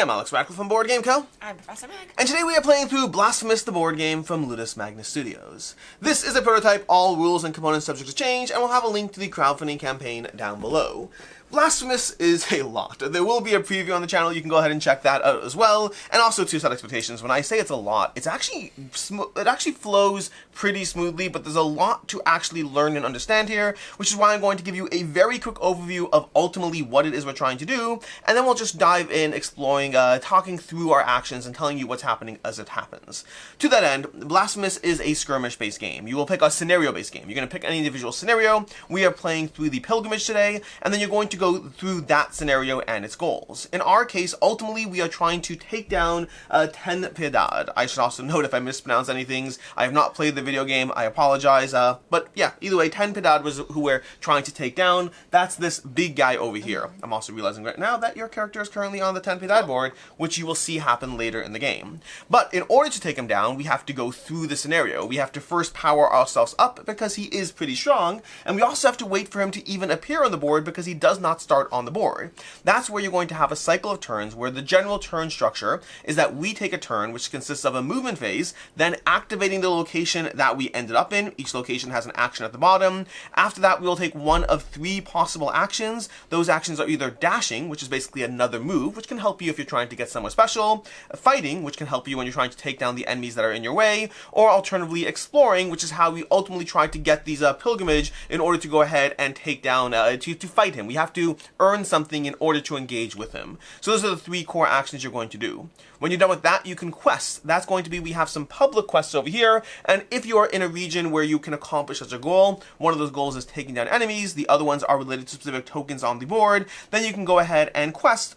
I'm Alex Radcliffe from Board Game Co. I'm Professor Meg. And today we are playing through Blasphemous, the board game from Ludus Magnus Studios. This is a prototype, all rules and components subject to change, and we'll have a link to the crowdfunding campaign down below. Blasphemous is a lot. There will be a preview on the channel, you can go ahead and check that out as well. And also to set expectations, when I say it's a lot, it's actually it actually flows pretty smoothly, but there's a lot to actually learn and understand here, which is why I'm going to give you a very quick overview of ultimately what it is we're trying to do, and then we'll just dive in exploring, talking through our actions and telling you what's happening as it happens. To that end, Blasphemous is a skirmish-based game. You will pick a scenario-based game. You're going to pick any individual scenario. We are playing through the Pilgrimage today, and then you're going to go through that scenario and its goals. In our case, ultimately, we are trying to take down 10 Piedad. I should also note if I mispronounce any things, I have not played the video game, I apologize, but yeah, either way, 10 Piedad was who we're trying to take down. That's this big guy over here. I'm also realizing right now that your character is currently on the 10 Piedad board, which you will see happen later in the game. But in order to take him down, we have to go through the scenario. We have to first power ourselves up because he is pretty strong, and we also have to wait for him to even appear on the board because he does not start on the board. That's where you're going to have a cycle of turns where the general turn structure is that we take a turn which consists of a movement phase, then activating the location that we ended up in. Each location has an action at the bottom. After that, we will take one of 3 possible actions. Those actions are either dashing, which is basically another move, which can help you if you're trying to get somewhere special, fighting, which can help you when you're trying to take down the enemies that are in your way, or alternatively exploring, which is how we ultimately try to get these pilgrimage in order to go ahead and take down, to fight him. We have to earn something in order to engage with him. So those are the 3 core actions you're going to do. When you're done with that, you can quest. That's going to be, we have some public quests over here, and if you are in a region where you can accomplish such a goal, one of those goals is taking down enemies, the other ones are related to specific tokens on the board, then you can go ahead and quest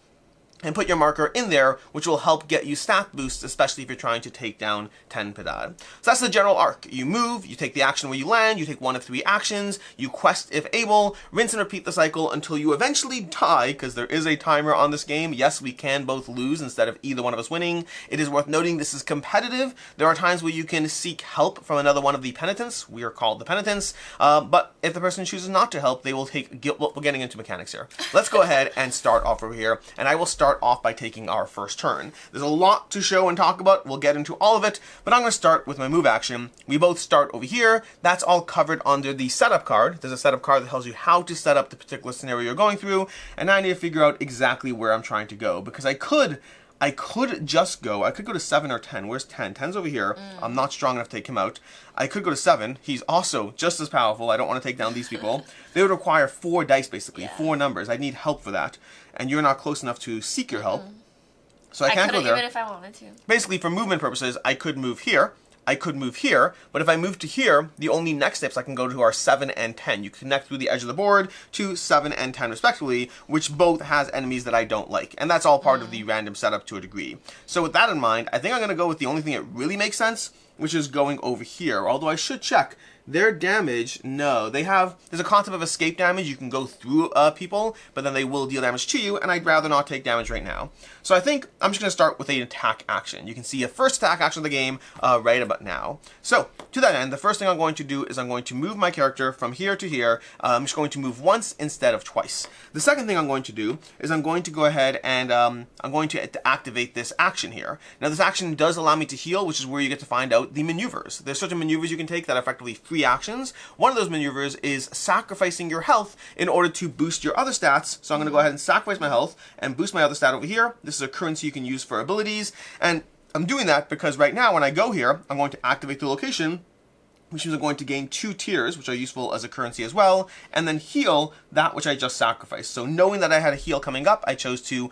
and put your marker in there, which will help get you stat boosts, especially if you're trying to take down 10 Piedad. So that's the general arc. You move, you take the action where you land, you take one of 3 actions, you quest if able, rinse and repeat the cycle until you eventually die, because there is a timer on this game. Yes, we can both lose instead of either one of us winning. It is worth noting this is competitive. There are times where you can seek help from another one of the Penitents. We are called the Penitents, but if the person chooses not to help, they will take guilt. We're getting into mechanics here. Let's go ahead and start off over here, and I will start off by taking our first turn. There's a lot to show and talk about. We'll get into all of it, but I'm going to start with my move action. We both start over here. That's all covered under the setup card. There's a setup card that tells you how to set up the particular scenario you're going through, and I need to figure out exactly where I'm trying to go, because I could just go, I could go to 7 or 10. Where's 10? 10's over here. I'm not strong enough to take him out. I could go to 7. He's also just as powerful. I don't want to take down these people. They would require 4 dice, basically. 4 numbers. I need help for that. And you're not close enough to seek your help. So I can't go there. Even if I wanted to. Basically, for movement purposes, I could move here. I could move here, but if I move to here, the only next steps I can go to are 7 and 10. You connect through the edge of the board to 7 and 10 respectively, which both has enemies that I don't like. And that's all part of the random setup to a degree. So with that in mind, I think I'm going to go with the only thing that really makes sense, which is going over here. Although I should check. Their damage, no. There's a concept of escape damage. You can go through people, but then they will deal damage to you, and I'd rather not take damage right now. So I think I'm just going to start with an attack action. You can see a first attack action of the game right about now. So, to that end, the first thing I'm going to do is I'm going to move my character from here to here. I'm just going to move once instead of twice. The second thing I'm going to do is I'm going to go ahead and I'm going to activate this action here. Now, this action does allow me to heal, which is where you get to find out the maneuvers. There's certain maneuvers you can take that are effectively free actions. One of those maneuvers is sacrificing your health in order to boost your other stats. So I'm going to go ahead and sacrifice my health and boost my other stat over here. This is a currency you can use for abilities, and I'm doing that because right now when I go here, I'm going to activate the location, which means I'm going to gain 2 tiers, which are useful as a currency as well, and then heal that which I just sacrificed. So knowing that I had a heal coming up, I chose to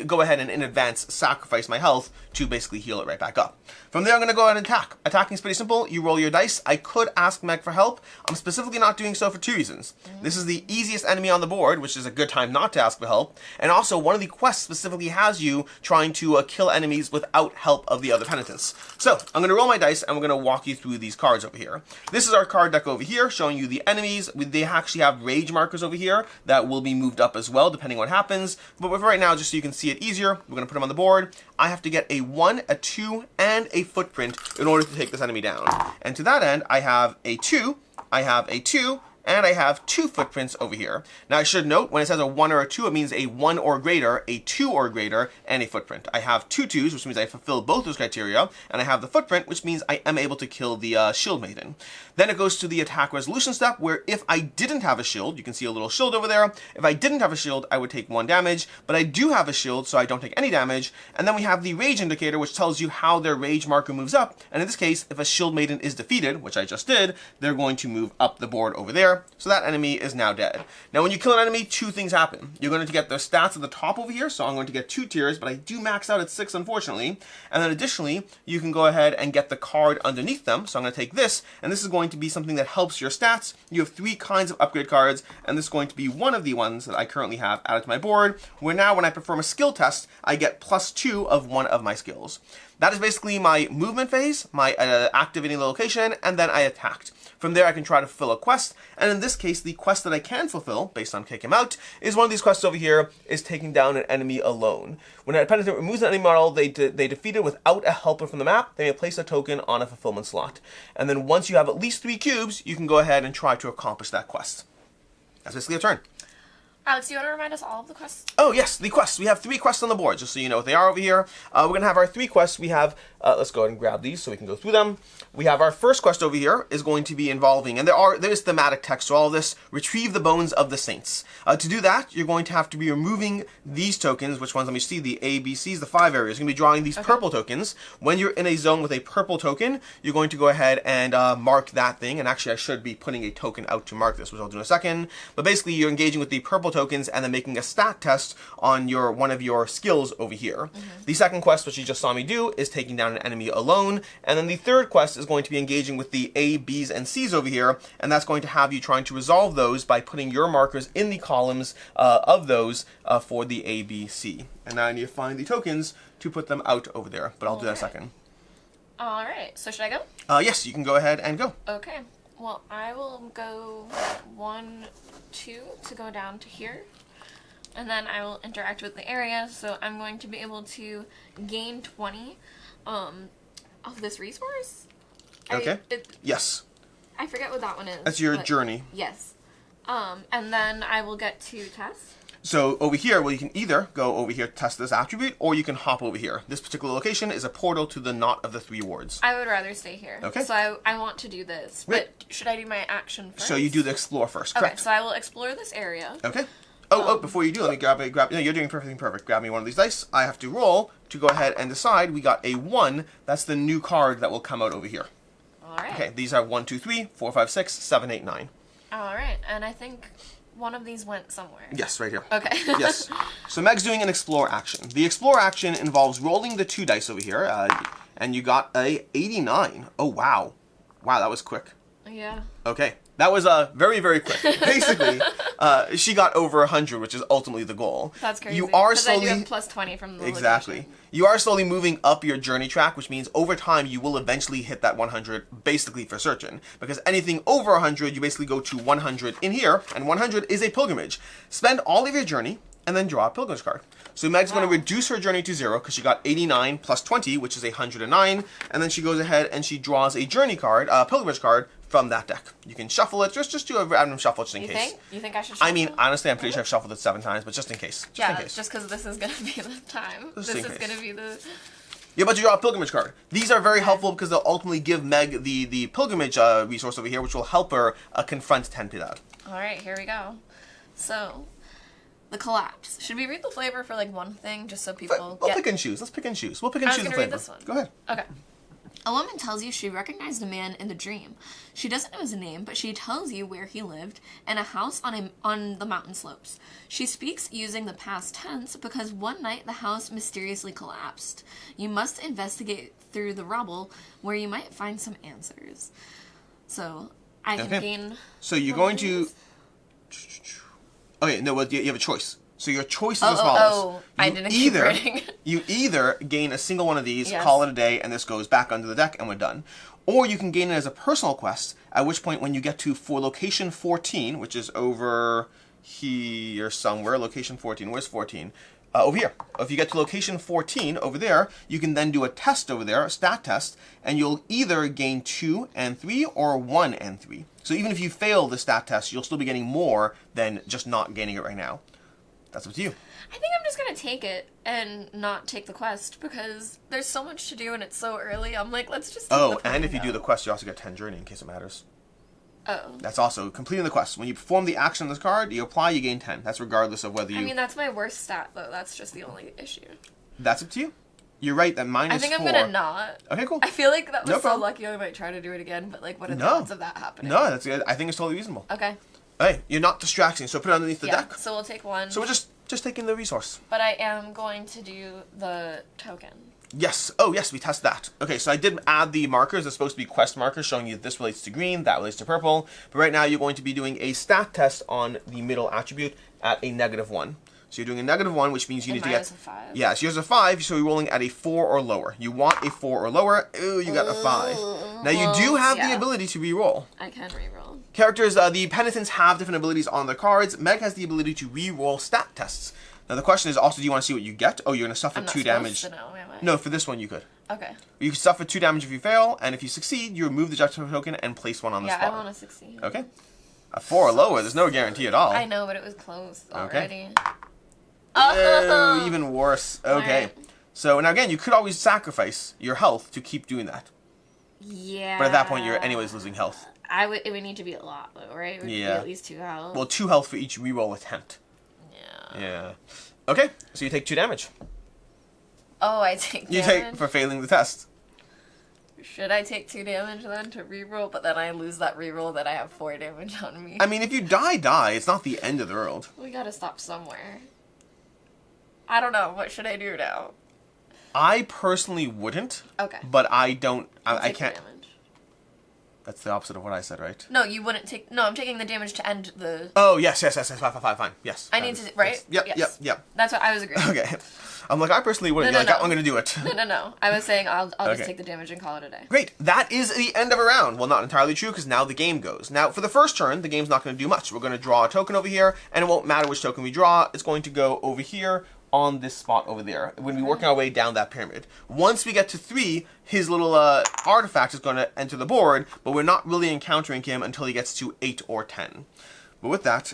go ahead and in advance sacrifice my health to basically heal it right back up. From there, I'm going to go ahead and attack. Attacking is pretty simple. You roll your dice. I could ask Meg for help. I'm specifically not doing so for 2 reasons. This is the easiest enemy on the board, which is a good time not to ask for help, and also one of the quests specifically has you trying to kill enemies without help of the other penitents. So I'm going to roll my dice, and we're going to walk you through these cards over here. This is our card deck over here, showing you the enemies. They actually have rage markers over here that will be moved up as well, depending on what happens. But for right now, just so you can see it easier, we're going to put them on the board. I have to get a 1, a 2, and a footprint in order to take this enemy down. And to that end, I have a 2, I have a 2, and I have 2 footprints over here. Now I should note, when it says a 1 or a 2, it means a 1 or greater, a 2 or greater, and a footprint. I have 2 2s, which means I fulfill both those criteria, and I have the footprint, which means I am able to kill the Shield Maiden. Then it goes to the attack resolution step, where if I didn't have a shield, you can see a little shield over there, if I didn't have a shield, I would take 1 damage, but I do have a shield, so I don't take any damage. And then we have the rage indicator, which tells you how their rage marker moves up, and in this case, if a Shield Maiden is defeated, which I just did, they're going to move up the board over there, so that enemy is now dead. Now when you kill an enemy, 2 things happen. You're going to get their stats at the top over here, so I'm going to get 2 tiers, but I do max out at 6 unfortunately, and then additionally, you can go ahead and get the card underneath them, so I'm going to take this, and this is going to be something that helps your stats. You have 3 kinds of upgrade cards, and this is going to be one of the ones that I currently have added to my board, where now when I perform a skill test, I get +2 of one of my skills. That is basically my movement phase, my activating the location, and then I attacked. From there I can try to fulfill a quest, and in this case the quest that I can fulfill, based on kick him out, is one of these quests over here, is taking down an enemy alone. When a penitent removes an enemy model they defeat it without a helper from the map, they may place a token on a fulfillment slot. And then once you have at least 3 cubes, you can go ahead and try to accomplish that quest. That's basically a turn. Alex, do you want to remind us all of the quests? Oh yes, the quests. We have 3 quests on the board, just so you know what they are over here. We're going to have our 3 quests. We have, let's go ahead and grab these so we can go through them. We have our first quest over here is going to be involving, and there is thematic text to all of this, retrieve the bones of the saints. To do that, you're going to have to be removing these tokens, which ones, let me see, the A, B, C's, the 5 areas. You're going to be drawing these purple tokens. When you're in a zone with a purple token, you're going to go ahead and mark that thing, and actually I should be putting a token out to mark this, which I'll do in a second. But basically you're engaging with the purple tokens and then making a stat test on one of your skills over here. The second quest, which you just saw me do, is taking down an enemy alone, and then the third quest is going to be engaging with the A, B's, and C's over here, and that's going to have you trying to resolve those by putting your markers in the columns of those for the A, B, C. And now I need to find the tokens to put them out over there, but I'll do that in a second. Alright, so should I go? Yes, you can go ahead and go. Okay, well I will go 1, 2 to go down to here. And then I will interact with the area, so I'm going to be able to gain 20 of this resource. Okay. Yes. I forget what that one is. That's your journey. Yes. And then I will get to test. So over here, well, you can either go over here to test this attribute, or you can hop over here. This particular location is a portal to the Knot of the 3 Wards. I would rather stay here. Okay. So I want to do this. Right. But should I do my action first? So you do the explore first, correct? Okay, so I will explore this area. Okay. Before you do, let me grab. No, you're doing perfectly perfect. Grab me one of these dice. I have to roll to go ahead and decide. We got a 1. That's the new card that will come out over here. Alright. Okay, these are 1, 2, 3, 4, 5, 6, 7, 8, 9. Alright, and I think one of these went somewhere. Yes, right here. Okay. Yes. So Meg's doing an explore action. The explore action involves rolling the 2 dice over here, and you got a 89. Oh, wow. Wow, that was quick. Yeah. Okay. That was very, very quick. Basically, she got over 100, which is ultimately the goal. That's crazy. You are slowly... I do have plus 20 from the Exactly. location. You are slowly moving up your journey track, which means over time you will eventually hit that 100, basically for certain. Because anything over 100, you basically go to 100 in here, and 100 is a pilgrimage. Spend all of your journey, and then draw a pilgrimage card. So Meg's going to reduce her journey to 0, because she got 89 plus 20, which is 109, and then she goes ahead and she draws a journey card, a pilgrimage card, from that deck. You can shuffle it, just do a random shuffle just in case. You think I should shuffle? I mean, honestly, I'm pretty sure I've shuffled it 7 times, but just in case. Just in case. Just because this is going to be the time. Just this in is case. going to be the... You're about to draw a pilgrimage card. These are very helpful because they'll ultimately give Meg the pilgrimage resource over here, which will help her confront 10 Piedad. Alright, here we go. So, the collapse. Should we read the flavor for like one thing, just so people We'll pick and choose. Let's pick and choose. We'll pick and choose the flavor. Read this one. Go ahead. Okay. A woman tells you she recognized a man in the dream. She doesn't know his name, but she tells you where he lived, in a house on the mountain slopes. She speaks using the past tense because one night the house mysteriously collapsed. You must investigate through the rubble where you might find some answers. So, I can gain... So you're going to... Okay, no, well, you have a choice. So your choice is as follows. I didn't keep reading. You either gain a single one of these, call it a day, and this goes back onto the deck, and we're done. Or you can gain it as a personal quest, at which point when you get to location 14, which is over here somewhere, location 14, where's 14? over here. If you get to location 14 over there, you can then do a test over there, a stat test, and you'll either gain 2 and 3 or 1 and 3. So even if you fail the stat test, you'll still be getting more than just not gaining it right now. That's up to you. I think I'm just gonna take it and not take the quest because there's so much to do and it's so early. I'm like, let's just. Oh, and if you do the quest, you also get 10 journey in case it matters. Oh. That's also completing the quest. When you perform the action on this card, you apply, you gain 10. That's regardless of whether you. I mean, that's my worst stat though. That's just the only issue. That's up to you. You're right. That minus 4. I think I'm gonna not. Okay, cool. I feel like that was No so problem. lucky. I might try to do it again, but like, what are the odds of that happening? No, that's good. I think it's totally reasonable. Okay. Hey, you're not distracting, so put it underneath the Yeah. deck. So we'll take one. So we're just taking the resource. But I am going to do the token. Yes. Oh, yes, we test that. Okay, so I did add the markers. They're supposed to be quest markers showing you this relates to green, that relates to purple. But right now you're going to be doing a stat test on the middle attribute at a -1. So you're doing a -1, which means you need to get... A 5. Yeah, so yours is a 5, so you're rolling at a 4 or lower. You want a 4 or lower. Ooh, you got a 5. Now you do have the ability to re-roll. I can re-roll. Characters, the Penitents have different abilities on their cards. Meg has the ability to re-roll stat tests. Now the question is also, do you want to see what you get? Oh, you're going to suffer I'm not 2 damage. To know, am I? No, for this one you could. Okay. You can suffer 2 damage if you fail, and if you succeed, you remove the judgment token and place one on the spot. Yeah, I want to succeed. Okay. A 4 or lower, there's no guarantee at all. I know, but it was close already. Oh, even worse. Okay. Right. So now again, you could always sacrifice your health to keep doing that. Yeah. But at that point, you're anyways losing health. It would need to be a lot, though, right? It would be Yeah. at least 2 health. Well, 2 health for each reroll attempt. Yeah. Yeah. Okay, so you take 2 damage. Oh, I take damage? You take for failing the test. Should I take 2 damage then to reroll? But then I lose that reroll that I have 4 damage on me. I mean, if you die. It's not the end of the world. We gotta stop somewhere. I don't know. What should I do now? I personally wouldn't. Okay. But I don't. I Take the can't. damage. That's the opposite of what I said, right? No, you wouldn't take. No, I'm taking the damage to end the. Oh, yes. Fine. Yes. I need to. Right? Yes. Yes. Yep. That's what I was agreeing. Okay. I'm like, I personally wouldn't. No, You're like, I'm going to do it. No. I was saying I'll just Okay. take the damage and call it a day. Great. That is the end of a round. Well, not entirely true, because now the game goes. Now, for the first turn, the game's not going to do much. We're going to draw a token over here, and it won't matter which token we draw. It's going to go over here on this spot over there. We're going to be working our way down that pyramid. Once we get to 3, his little artifact is going to enter the board, but we're not really encountering him until he gets to 8 or 10. But with that,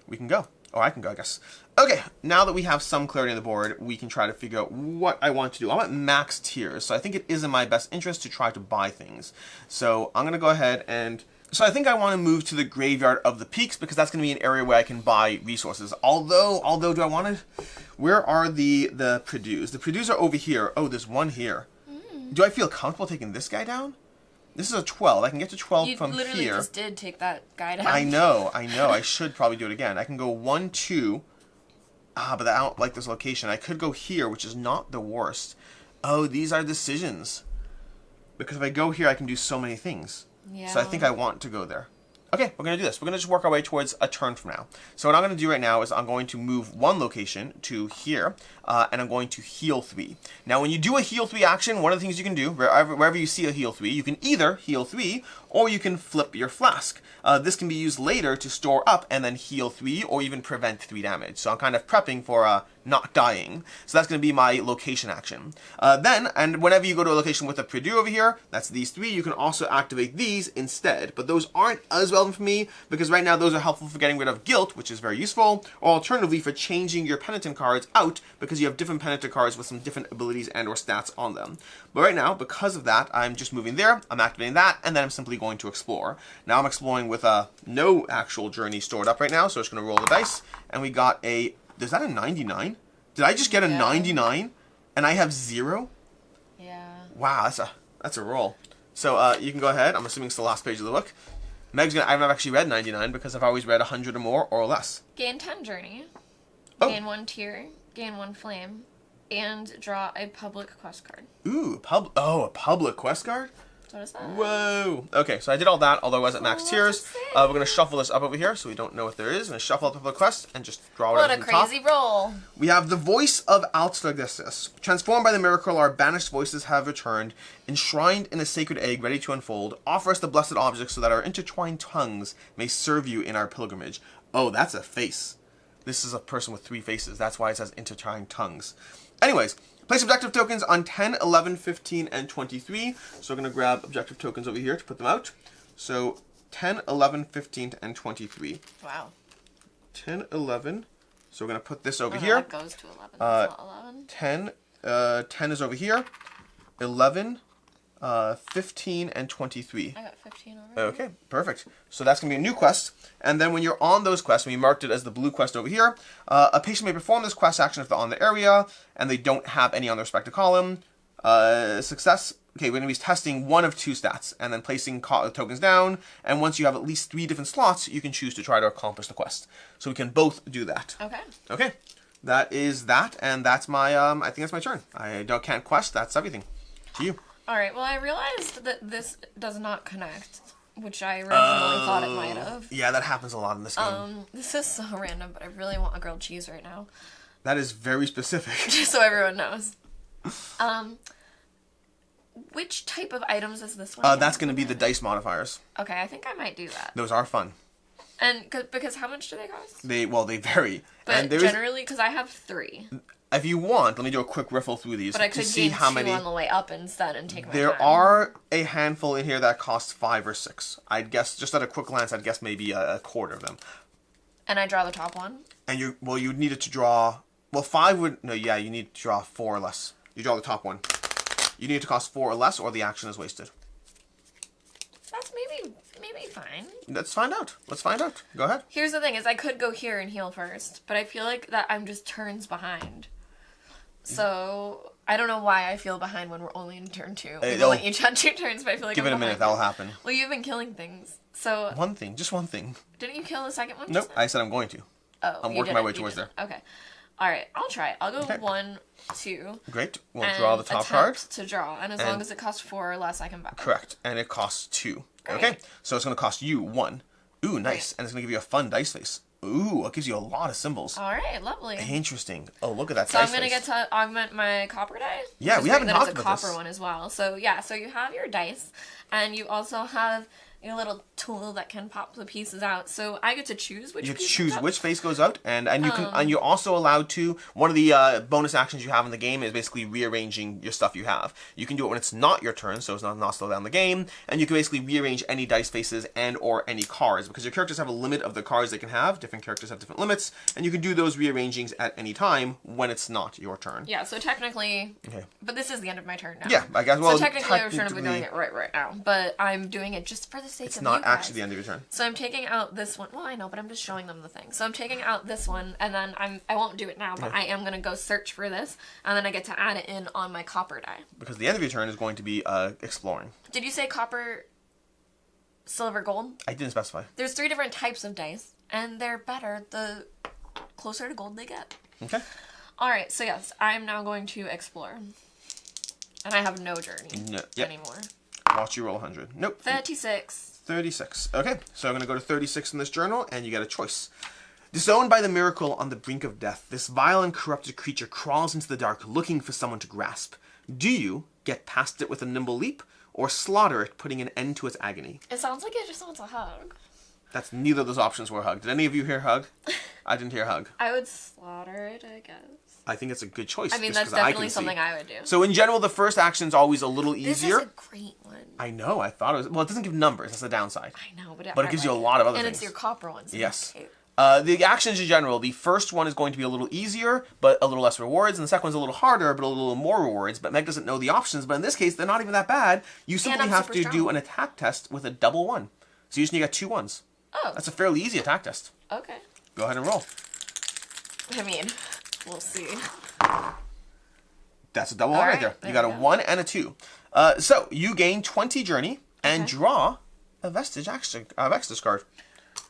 we can go. Or I can go, I guess. Okay, now that we have some clarity on the board, we can try to figure out what I want to do. I want max tiers, so I think it is in my best interest to try to buy things. So I'm going to go ahead and... So I think I want to move to the Graveyard of the Peaks, because that's going to be an area where I can buy resources. Although, do I want to... Where are the Predues? The Predues are over here. Oh, there's one here. Do I feel comfortable taking this guy down? This is a 12. I can get to 12 from here. You literally just did take that guy down. I know. I should probably do it again. I can go 1, 2... but I don't like this location. I could go here, which is not the worst. Oh, these are decisions. Because if I go here, I can do so many things. Yeah. So I think I want to go there. Okay, we're going to do this. We're going to just work our way towards a turn from now. So what I'm going to do right now is I'm going to move 1 location to here, and I'm going to heal 3. Now, when you do a heal 3 action, one of the things you can do, wherever you see a heal 3, you can either heal 3, or you can flip your flask. This can be used later to store up and then heal 3, or even prevent 3 damage. So I'm kind of prepping for not dying. So that's going to be my location action. And whenever you go to a location with a Purdue over here, that's these 3, you can also activate these instead. But those aren't as relevant for me, because right now those are helpful for getting rid of guilt, which is very useful, or alternatively for changing your penitent cards out, because you have different penitent cards with some different abilities and or stats on them. But right now, because of that, I'm just moving there, I'm activating that, and then I'm simply going to explore. Now I'm exploring with no actual journey stored up right now, so I'm just going to roll the dice, and we got a... Is that a 99? Did I just get a 99? And I have 0? Yeah. Wow, that's a roll. So you can go ahead. I'm assuming it's the last page of the book. Meg's gonna... I've never actually read 99 because I've always read 100 or more or less. Gain 10 journey. Oh. Gain 1 tier. Gain 1 flame. And draw a public quest card. Ooh, a public quest card? What is that? Whoa. Okay, so I did all that, although I wasn't max tiers. We're going to shuffle this up over here so we don't know what there is. I'm going to shuffle up the quest and just draw What whatever's a from the top. crazy roll. We have the voice of Altstagessus. Transformed by the miracle, our banished voices have returned, enshrined in a sacred egg ready to unfold. Offer us the blessed object so that our intertwined tongues may serve you in our pilgrimage. Oh, that's a face. This is a person with 3 faces. That's why it says intertwined tongues. Anyways, place objective tokens on 10, 11, 15, and 23. So we're going to grab objective tokens over here to put them out. So 10, 11, 15, and 23. Wow. 10, 11. So we're going to put this over no, here. That goes to 11. That's not 11. 10 is over here. 11, 15, and 23. I got 15 already. Okay, perfect. So that's going to be a new quest. And then when you're on those quests, we marked it as the blue quest over here. A patient may perform this quest action if they're on the area and they don't have any on their respective column. Success. Okay, we're going to be testing one of 2 stats and then placing tokens down. And once you have at least 3 different slots, you can choose to try to accomplish the quest. So we can both do that. Okay. Okay. That is that. And that's my, I think that's my turn. Can't quest. That's everything. To you. All right. Well, I realized that this does not connect, which I originally thought it might have. Yeah, that happens a lot in this game. This is so random, but I really want a grilled cheese right now. That is very specific. Just so everyone knows. Which type of items is this one? That's going to be the dice modifiers. Okay, I think I might do that. Those are fun. And because how much do they cost? They vary. But and generally, because I have 3. If you want, let me do a quick riffle through these But I could to see gain how 2 many. on the way up instead and take my There time. are a handful in here that cost 5 or 6. I'd guess, just at a quick glance, I'd guess maybe a quarter of them. And I draw the top one? And you needed to draw. Well, 5 would. No, yeah, you need to draw 4 or less. You draw the top one. You need to cost 4 or less, or the action is wasted. That's maybe fine. Let's find out. Let's find out. Go ahead. Here's the thing: is I could go here and heal first, but I feel like that I'm just turns behind. So I don't know why I feel behind when we're only in turn 2. We've only each had 2 turns, but I feel like Give I'm it a minute. behind. That'll happen. Well, you've been killing things, so One thing. Just one thing. didn't you kill the second one? Nope. just now? I said I'm going to. Oh, I'm you working my didn't, way you towards didn't. Okay. All right, I'll try it. I'll go Okay. 1, 2. Great. We'll and draw the top card. attempt to draw, and as long as it costs 4 or less, I can buy. Correct. And it costs 2. Great. Okay. So it's going to cost you 1. Ooh, nice. And it's going to give you a fun dice face. Ooh, it gives you a lot of symbols. All right, lovely. Interesting. Oh, look at that So dice I'm gonna face. get to augment my copper die. Yeah, which is we great haven't that talked it's a about copper this. one as well. So yeah, so you have your dice, and you also have your little tool that can pop the pieces out. So I get to choose which You piece choose goes out. which face goes out, and you can, and you're also allowed to. One of the bonus actions you have in the game is basically rearranging your stuff you have. You can do it when it's not your turn, so it's not slow down the game, and you can basically rearrange any dice faces and or any cards because your characters have a limit of the cards they can have. Different characters have different limits, and you can do those rearrangings at any time when it's not your turn. Yeah, so technically, Okay. but this is the end of my turn now. Yeah, I guess. Well, so technically, I shouldn't be doing it right now, but I'm doing it just for the sake It's of not you guys. actually the end of your turn. So I'm taking out this one. Well, I know, but I'm just showing them the thing. So I'm taking out this one, and then I won't do it now, but I am gonna go search for this, and then I get to add it in on my copper die. Because the end of your turn is going to be exploring. Did you say copper, silver, gold? I didn't specify. There's 3 different types of dice, and they're better the closer to gold they get. Okay. All right, so yes, I'm now going to explore, and I have no journey No, yep. anymore. Watch you roll 100. Nope. 36. 36. Okay, so I'm going to go to 36 in this journal, and you get a choice. Disowned by the miracle on the brink of death, this vile and corrupted creature crawls into the dark looking for someone to grasp. Do you get past it with a nimble leap, or slaughter it, putting an end to its agony? It sounds like it just wants a hug. That's neither of those options were hug. Did any of you hear hug? I didn't hear hug. I would slaughter it, I guess. I think it's a good choice. I mean, just that's 'cause I definitely can see. something I would do. So in general, the first action's always a little This easier. is a great one. I know, I thought it was... Well, it doesn't give numbers. That's the downside. I know, But it gives you a lot of other and things. it's your copper ones. Yes. Okay. The actions in general, the first one is going to be a little easier, but a little less rewards, and the second one's a little harder, but a little more rewards. But Meg doesn't know the options, but in this case, they're not even that bad. You simply I'm have super to do strong. an attack test with a double 1. So you just need to get 2 1s. Oh. That's a fairly easy attack test. Okay. Go ahead and roll. I mean, we'll see. That's a double 1 All right right, there. there You got a we go. 1 and a 2. So you gain 20 journey and Okay. draw a vestige Vestige card.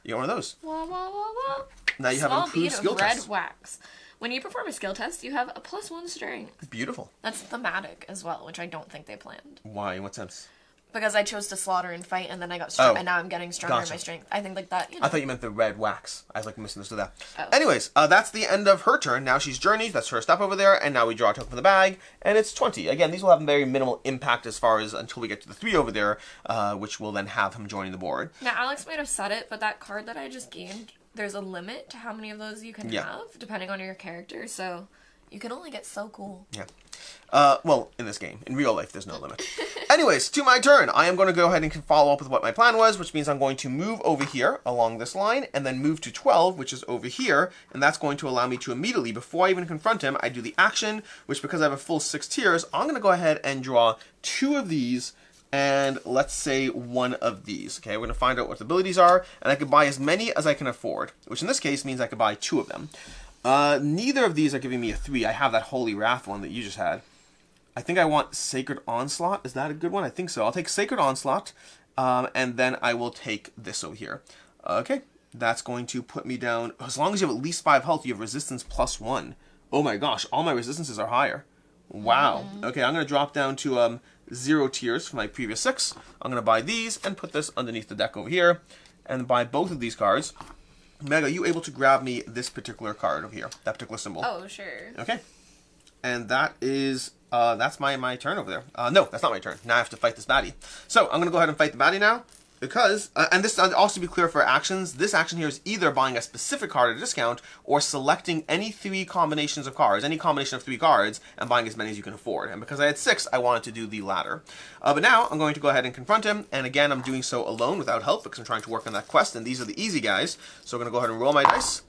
You get one of those. Wah, wah, wah, wah. Now you have Small improved bead skill of red test. wax. When you perform a skill test, you have a +1 strength. Beautiful. That's thematic as well, which I don't think they planned. Why? In what sense? Because I chose to slaughter and fight, and then I got strong, Oh. and now I'm getting stronger in Gotcha. my strength. I think like that. You know. I thought you meant the red wax. I was like misunderstood that. Oh. Anyways, that's the end of her turn. Now she's journeyed. That's her step over there. And now we draw a token from the bag. And it's 20. Again, these will have very minimal impact as far as until we get to the 3 over there, which will then have him joining the board. Now Alex might have said it, but that card that I just gained there's a limit to how many of those you can have, depending on your character, so you can only get so cool. Yeah. Well, in this game. In real life, there's no limit. Anyways, to my turn. I am going to go ahead and follow up with what my plan was, which means I'm going to move over here along this line, and then move to 12, which is over here, and that's going to allow me to immediately, before I even confront him, I do the action, which because I have a full 6 tiers, I'm going to go ahead and draw 2 of these, and let's say 1 of these. Okay, we're going to find out what the abilities are, and I can buy as many as I can afford, which in this case means I could buy 2 of them. Neither of these are giving me a 3. I have that Holy Wrath one that you just had. I think I want Sacred Onslaught. Is that a good one? I think so. I'll take Sacred Onslaught, and then I will take this over here. Okay, that's going to put me down. As long as you have at least 5 health, you have resistance +1. Oh my gosh, all my resistances are higher. Wow. Okay, I'm going to drop down to 0 tiers for my previous 6. I'm going to buy these and put this underneath the deck over here, and buy both of these cards. Meg, are you able to grab me this particular card over here? That particular symbol? Oh, sure. Okay. And that is, that's my turn over there. No, that's not my turn. Now I have to fight this baddie. So, I'm going to go ahead and fight the baddie now. Because, and this also to be clear for actions, this action here is either buying a specific card at a discount, or selecting any 3 combinations of cards, any combination of 3 cards, and buying as many as you can afford. And because I had 6, I wanted to do the latter. But now, I'm going to go ahead and confront him, and again, I'm doing so alone, without help, because I'm trying to work on that quest, and these are the easy guys. So I'm going to go ahead and roll my dice.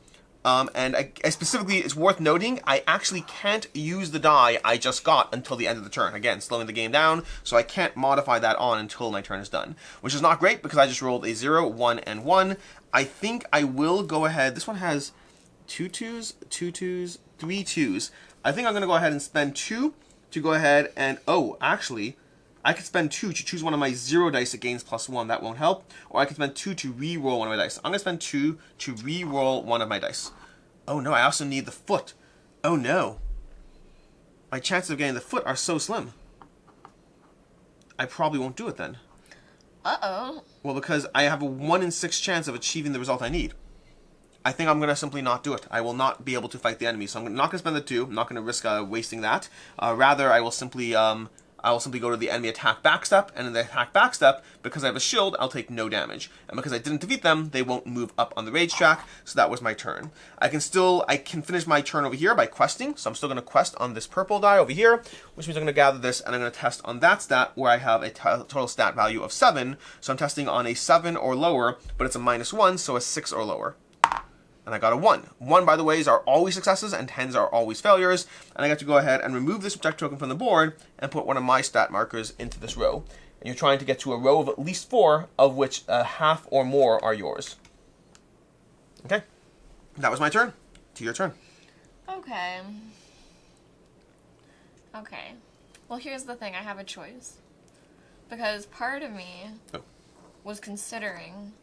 And I specifically, it's worth noting, I actually can't use the die I just got until the end of the turn. Again, slowing the game down, so I can't modify that on until my turn is done. Which is not great, because I just rolled a 0, 1, and 1. I think I will go ahead, this one has 2 2s, 2 2s, 3 2s. I think I'm going to go ahead and spend 2 to go ahead and, oh, actually, I could spend 2 to choose one of my 0 dice that gains +1, that won't help. Or I can spend 2 to re-roll one of my dice. I'm going to spend 2 to re-roll one of my dice. Oh no, I also need the foot. Oh no. My chances of getting the foot are so slim. I probably won't do it then. Uh-oh. Well, because I have a 1 in 6 chance of achieving the result I need. I think I'm going to simply not do it. I will not be able to fight the enemy, so I'm not going to spend the 2. I'm not going to risk wasting that. Rather, I will simply go to the enemy attack backstep, and in the attack backstep, because I have a shield, I'll take no damage. And because I didn't defeat them, they won't move up on the rage track, so that was my turn. I can finish my turn over here by questing, so I'm still going to quest on this purple die over here, which means I'm going to gather this, and I'm going to test on that stat, where I have a total stat value of 7, so I'm testing on a 7 or lower, but it's a -1, so a 6 or lower. And I got a 1. 1, by the way, are always successes, and 10s are always failures. And I got to go ahead and remove this protect token from the board and put one of my stat markers into this row. And you're trying to get to a row of at least 4, of which half or more are yours. Okay. That was my turn. To your turn. Okay. Okay. Well, here's the thing. I have a choice. Because part of me was considering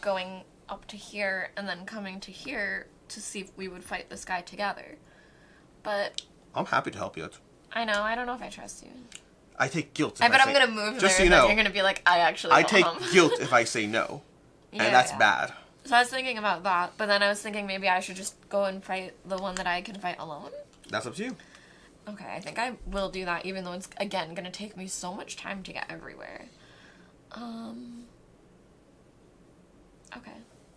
going up to here and then coming to here to see if we would fight this guy together. But I'm happy to help you out. I know, I don't know if I trust you. I take guilt if I bet I'm gonna move just there, so you know, you're gonna be like, I actually I take guilt if I say no. Yeah, and that's bad. So I was thinking about that, but then I was thinking maybe I should just go and fight the one that I can fight alone. That's up to you. Okay, I think I will do that, even though it's, again, gonna take me so much time to get everywhere. Okay.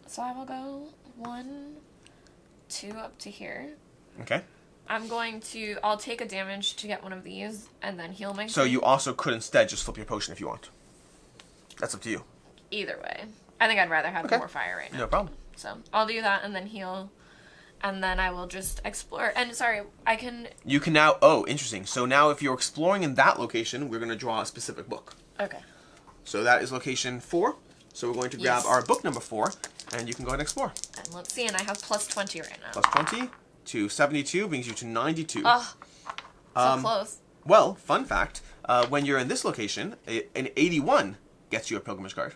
So I will go 1, 2 up to here. Okay. I'll take a damage to get one of these, and then heal myself. So you also could instead just flip your potion if you want. That's up to you. Either way. I think I'd rather have more fire right now. No problem. So I'll do that and then heal, and then I will just explore. And sorry, I can... You can now... Oh, interesting. So now if you're exploring in that location, we're going to draw a specific book. Okay. So that is location 4. So we're going to grab our book number 4, and you can go ahead and explore. And let's see, and I have +20 right now. +20 to 72 brings you to 92. Oh, so close. Well, fun fact, when you're in this location, an 81 gets you a pilgrimage card.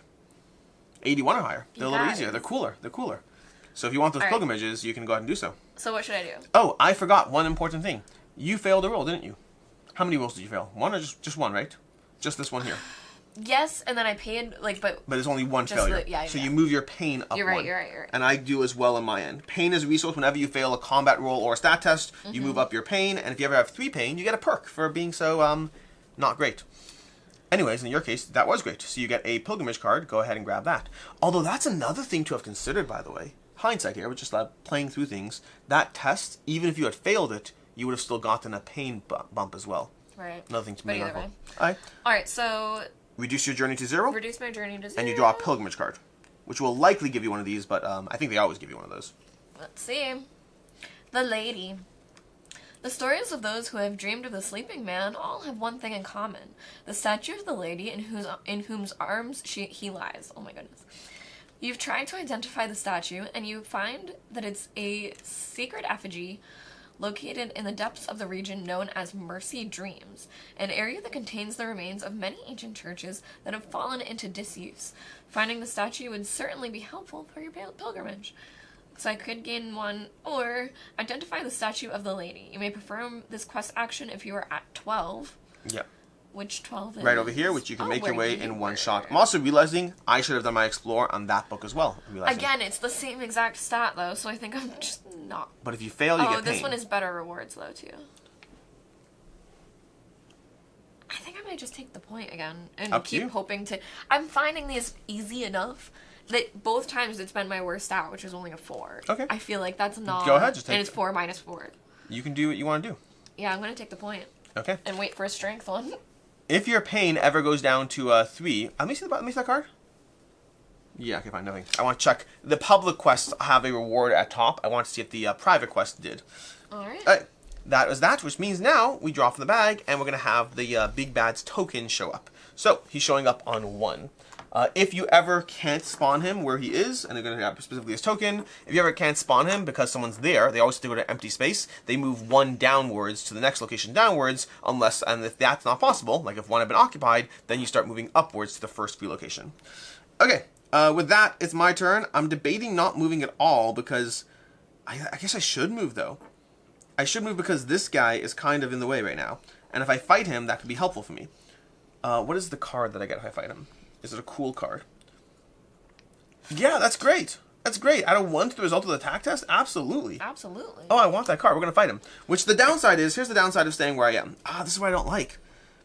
81 or higher. They're a little easier. They're cooler. So if you want those pilgrimages, you can go ahead and do so. So what should I do? Oh, I forgot one important thing. You failed a roll, didn't you? How many rolls did you fail? 1 or just 1, right? Just this one here. Yes, and then I paid, but there's only 1 failure. So you move your pain up 1. You're right. And I do as well on my end. Pain is a resource. Whenever you fail a combat roll or a stat test, you move up your pain. And if you ever have 3 pain, you get a perk for being so, not great. Anyways, in your case, that was great. So you get a pilgrimage card. Go ahead and grab that. Although that's another thing to have considered, by the way. Hindsight here, but just playing through things. That test, even if you had failed it, you would have still gotten a pain bump as well. Right. Another thing to be But either mindful. way. Alright, so... Reduce your journey to 0. Reduce my journey to 0. And you draw a pilgrimage card, which will likely give you one of these, but I think they always give you one of those. Let's see. The Lady. The stories of those who have dreamed of the sleeping man all have one thing in common. The statue of the lady in whose arms he lies. Oh my goodness. You've tried to identify the statue, and you find that it's a sacred effigy located in the depths of the region known as Mercy Dreams, an area that contains the remains of many ancient churches that have fallen into disuse. Finding the statue would certainly be helpful for your pilgrimage. So I could gain 1, or identify the statue of the lady. You may perform this quest action if you are at 12. Yep. Which 12 is? Right over here, which you can make your way in one shot. I'm also realizing I should have done my explore on that book as well. Again, it's the same exact stat though, so I think I'm just not. But if you fail, you get pain. Oh, this one is better rewards though too. I think I might just take the point again and keep hoping to. I'm finding these easy enough that both times it's been my worst stat, which is only a 4. Okay. I feel like that's not. Go ahead, just take and it's 4 minus 4. You can do what you want to do. Yeah, I'm gonna take the point. Okay. And wait for a strength one. If your pain ever goes down to 3, let me see that card. Yeah, okay, fine, nothing. I want to check. The public quests have a reward at top. I want to see if the private quest did. Alright. That was that, which means now we draw from the bag, and we're going to have the Big Bad's token show up. So, he's showing up on 1. If you ever can't spawn him where he is, and they're going to have specifically his token, if you ever can't spawn him because someone's there, they always have to go to empty space. They move 1 downwards to the next location downwards, and if that's not possible, like if 1 had been occupied, then you start moving upwards to the first free location. Okay, with that, it's my turn. I'm debating not moving at all because I guess I should move though. I should move because this guy is kind of in the way right now, and if I fight him, that could be helpful for me. What is the card that I get if I fight him? Is it a cool card? Yeah, that's great. That's great. Add a 1 to the result of the attack test? Absolutely. Absolutely. Oh, I want that card. We're going to fight him. Which the downside is, here's the downside of staying where I am. This is what I don't like.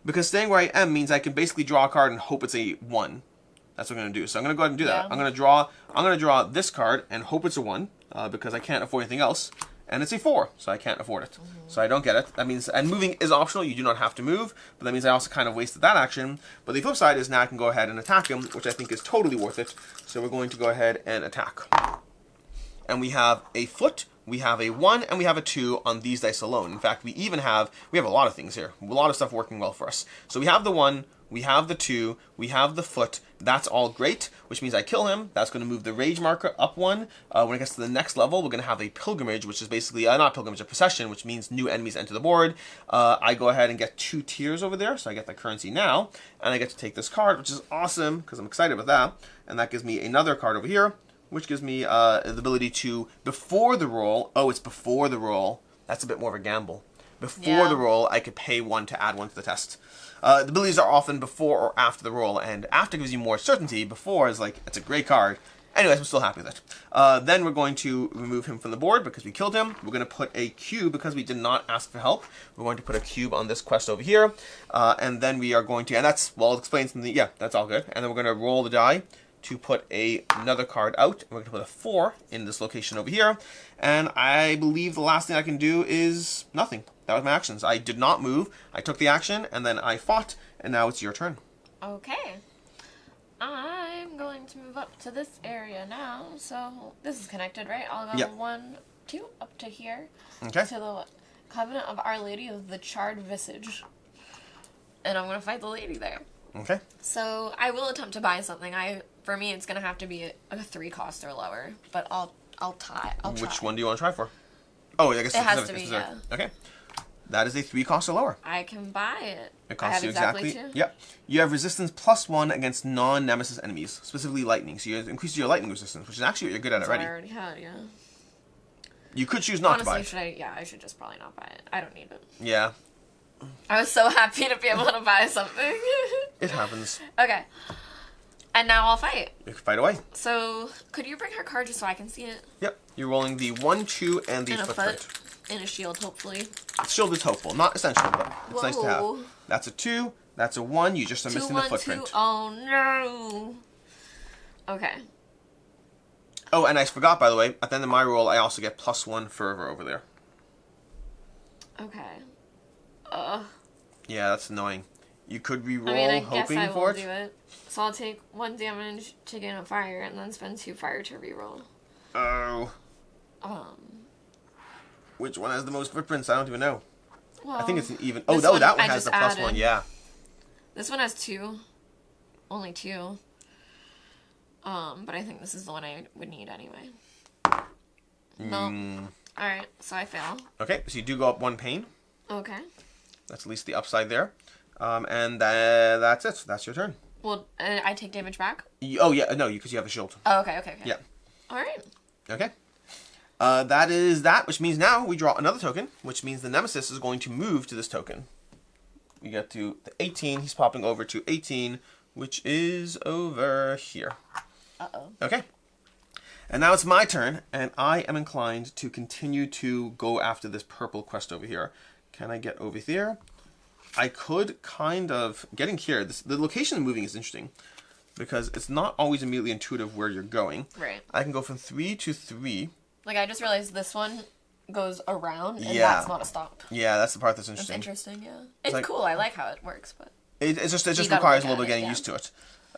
Because staying where I am means I can basically draw a card and hope it's a 1. That's what I'm going to do. So I'm going to go ahead and do that. I'm going to draw this card and hope it's a 1, because I can't afford anything else. And it's a 4, so I can't afford it. So I don't get it. That means, and moving is optional, you do not have to move, but that means I also kind of wasted that action. But the flip side is now I can go ahead and attack him, which I think is totally worth it. So we're going to go ahead and attack. And we have a foot, we have a 1, and we have a 2 on these dice alone. In fact, we have a lot of things here. A lot of stuff working well for us. So we have the 1, we have the 2, we have the foot. That's all great, which means I kill him. That's going to move the rage marker up 1. When it gets to the next level, we're going to have a pilgrimage, which is basically, not pilgrimage, a procession, which means new enemies enter the board. I go ahead and get 2 tiers over there, so I get the currency now. And I get to take this card, which is awesome, because I'm excited about that. And that gives me another card over here, which gives me the ability to, before the roll, it's before the roll. That's a bit more of a gamble. Before the roll, I could pay 1 to add 1 to the test. The abilities are often before or after the roll, and after gives you more certainty. Before is like, it's a great card. Anyways, I'm still happy with it. Then we're going to remove him from the board because we killed him. We're going to put a cube because we did not ask for help. We're going to put a cube on this quest over here. And then we are going to, and that's, well, it explains something. Yeah, that's all good. And then we're going to roll the die to put another card out. We're going to put a 4 in this location over here. And I believe the last thing I can do is nothing. That was my actions. I did not move. I took the action, and then I fought, and now it's your turn. Okay. I'm going to move up to this area now. So this is connected, right? I'll go 1, 2, up to here. Okay. To the Covenant of Our Lady of the Charred Visage. And I'm going to fight the lady there. Okay. So I will attempt to buy something. For me, it's going to have to be a 3 cost or lower. But I'll try. Which one do you want to try for? Oh, I guess it has to be, yeah. Okay. That is a 3 cost or lower. I can buy it. It costs you exactly 2. Yep. You have resistance +1 against non-nemesis enemies, specifically lightning. So you increase your lightning resistance, which is actually what you're good at already. I already had, yeah. You could choose not to buy it. I should just probably not buy it. I don't need it. Yeah. I was so happy to be able to buy something. It happens. Okay. And now I'll fight. You can fight away. So, could you bring her card just so I can see it? Yep. You're rolling the 1, 2, and the foot. And a shield, hopefully. Shield is hopeful. Not essential, but it's nice to have. That's a 2. That's a 1. You just are 2, missing 1, the footprint. 2. Oh no. Okay. Oh, and I forgot, by the way, at the end of my roll, I also get +1 fervor over there. Okay. Yeah, that's annoying. You could re-roll, I hoping guess I for will it. do it. So I'll take 1 damage to gain a fire, and then spend 2 fire to reroll. Oh. Which one has the most footprints? I don't even know. Well, I think it's an even. Oh, that one has the +1. added. Yeah. This one has 2. Only 2. But I think this is the one I would need anyway. No. Alright, so I fail. Okay, so you do go up 1 pain. Okay. That's at least the upside there. And that's it. That's your turn. Well, I take damage back? Oh, yeah. No, because you have a shield. Oh, okay. Yeah. Alright. Okay. That is that, which means now we draw another token, which means the Nemesis is going to move to this token. We get to the 18. He's popping over to 18, which is over here. Uh-oh. Okay. And now it's my turn, and I am inclined to continue to go after this purple quest over here. Can I get over there? I could kind of... Getting here, the location of moving is interesting, because it's not always immediately intuitive where you're going. Right. I can go from 3 to 3. Like, I just realized this one goes around, and Yeah. that's not a stop. Yeah, that's the part that's It's interesting. interesting, yeah. It's like- cool. I like how it works, but... It just gotta requires a look little bit at it, getting yeah. used to it.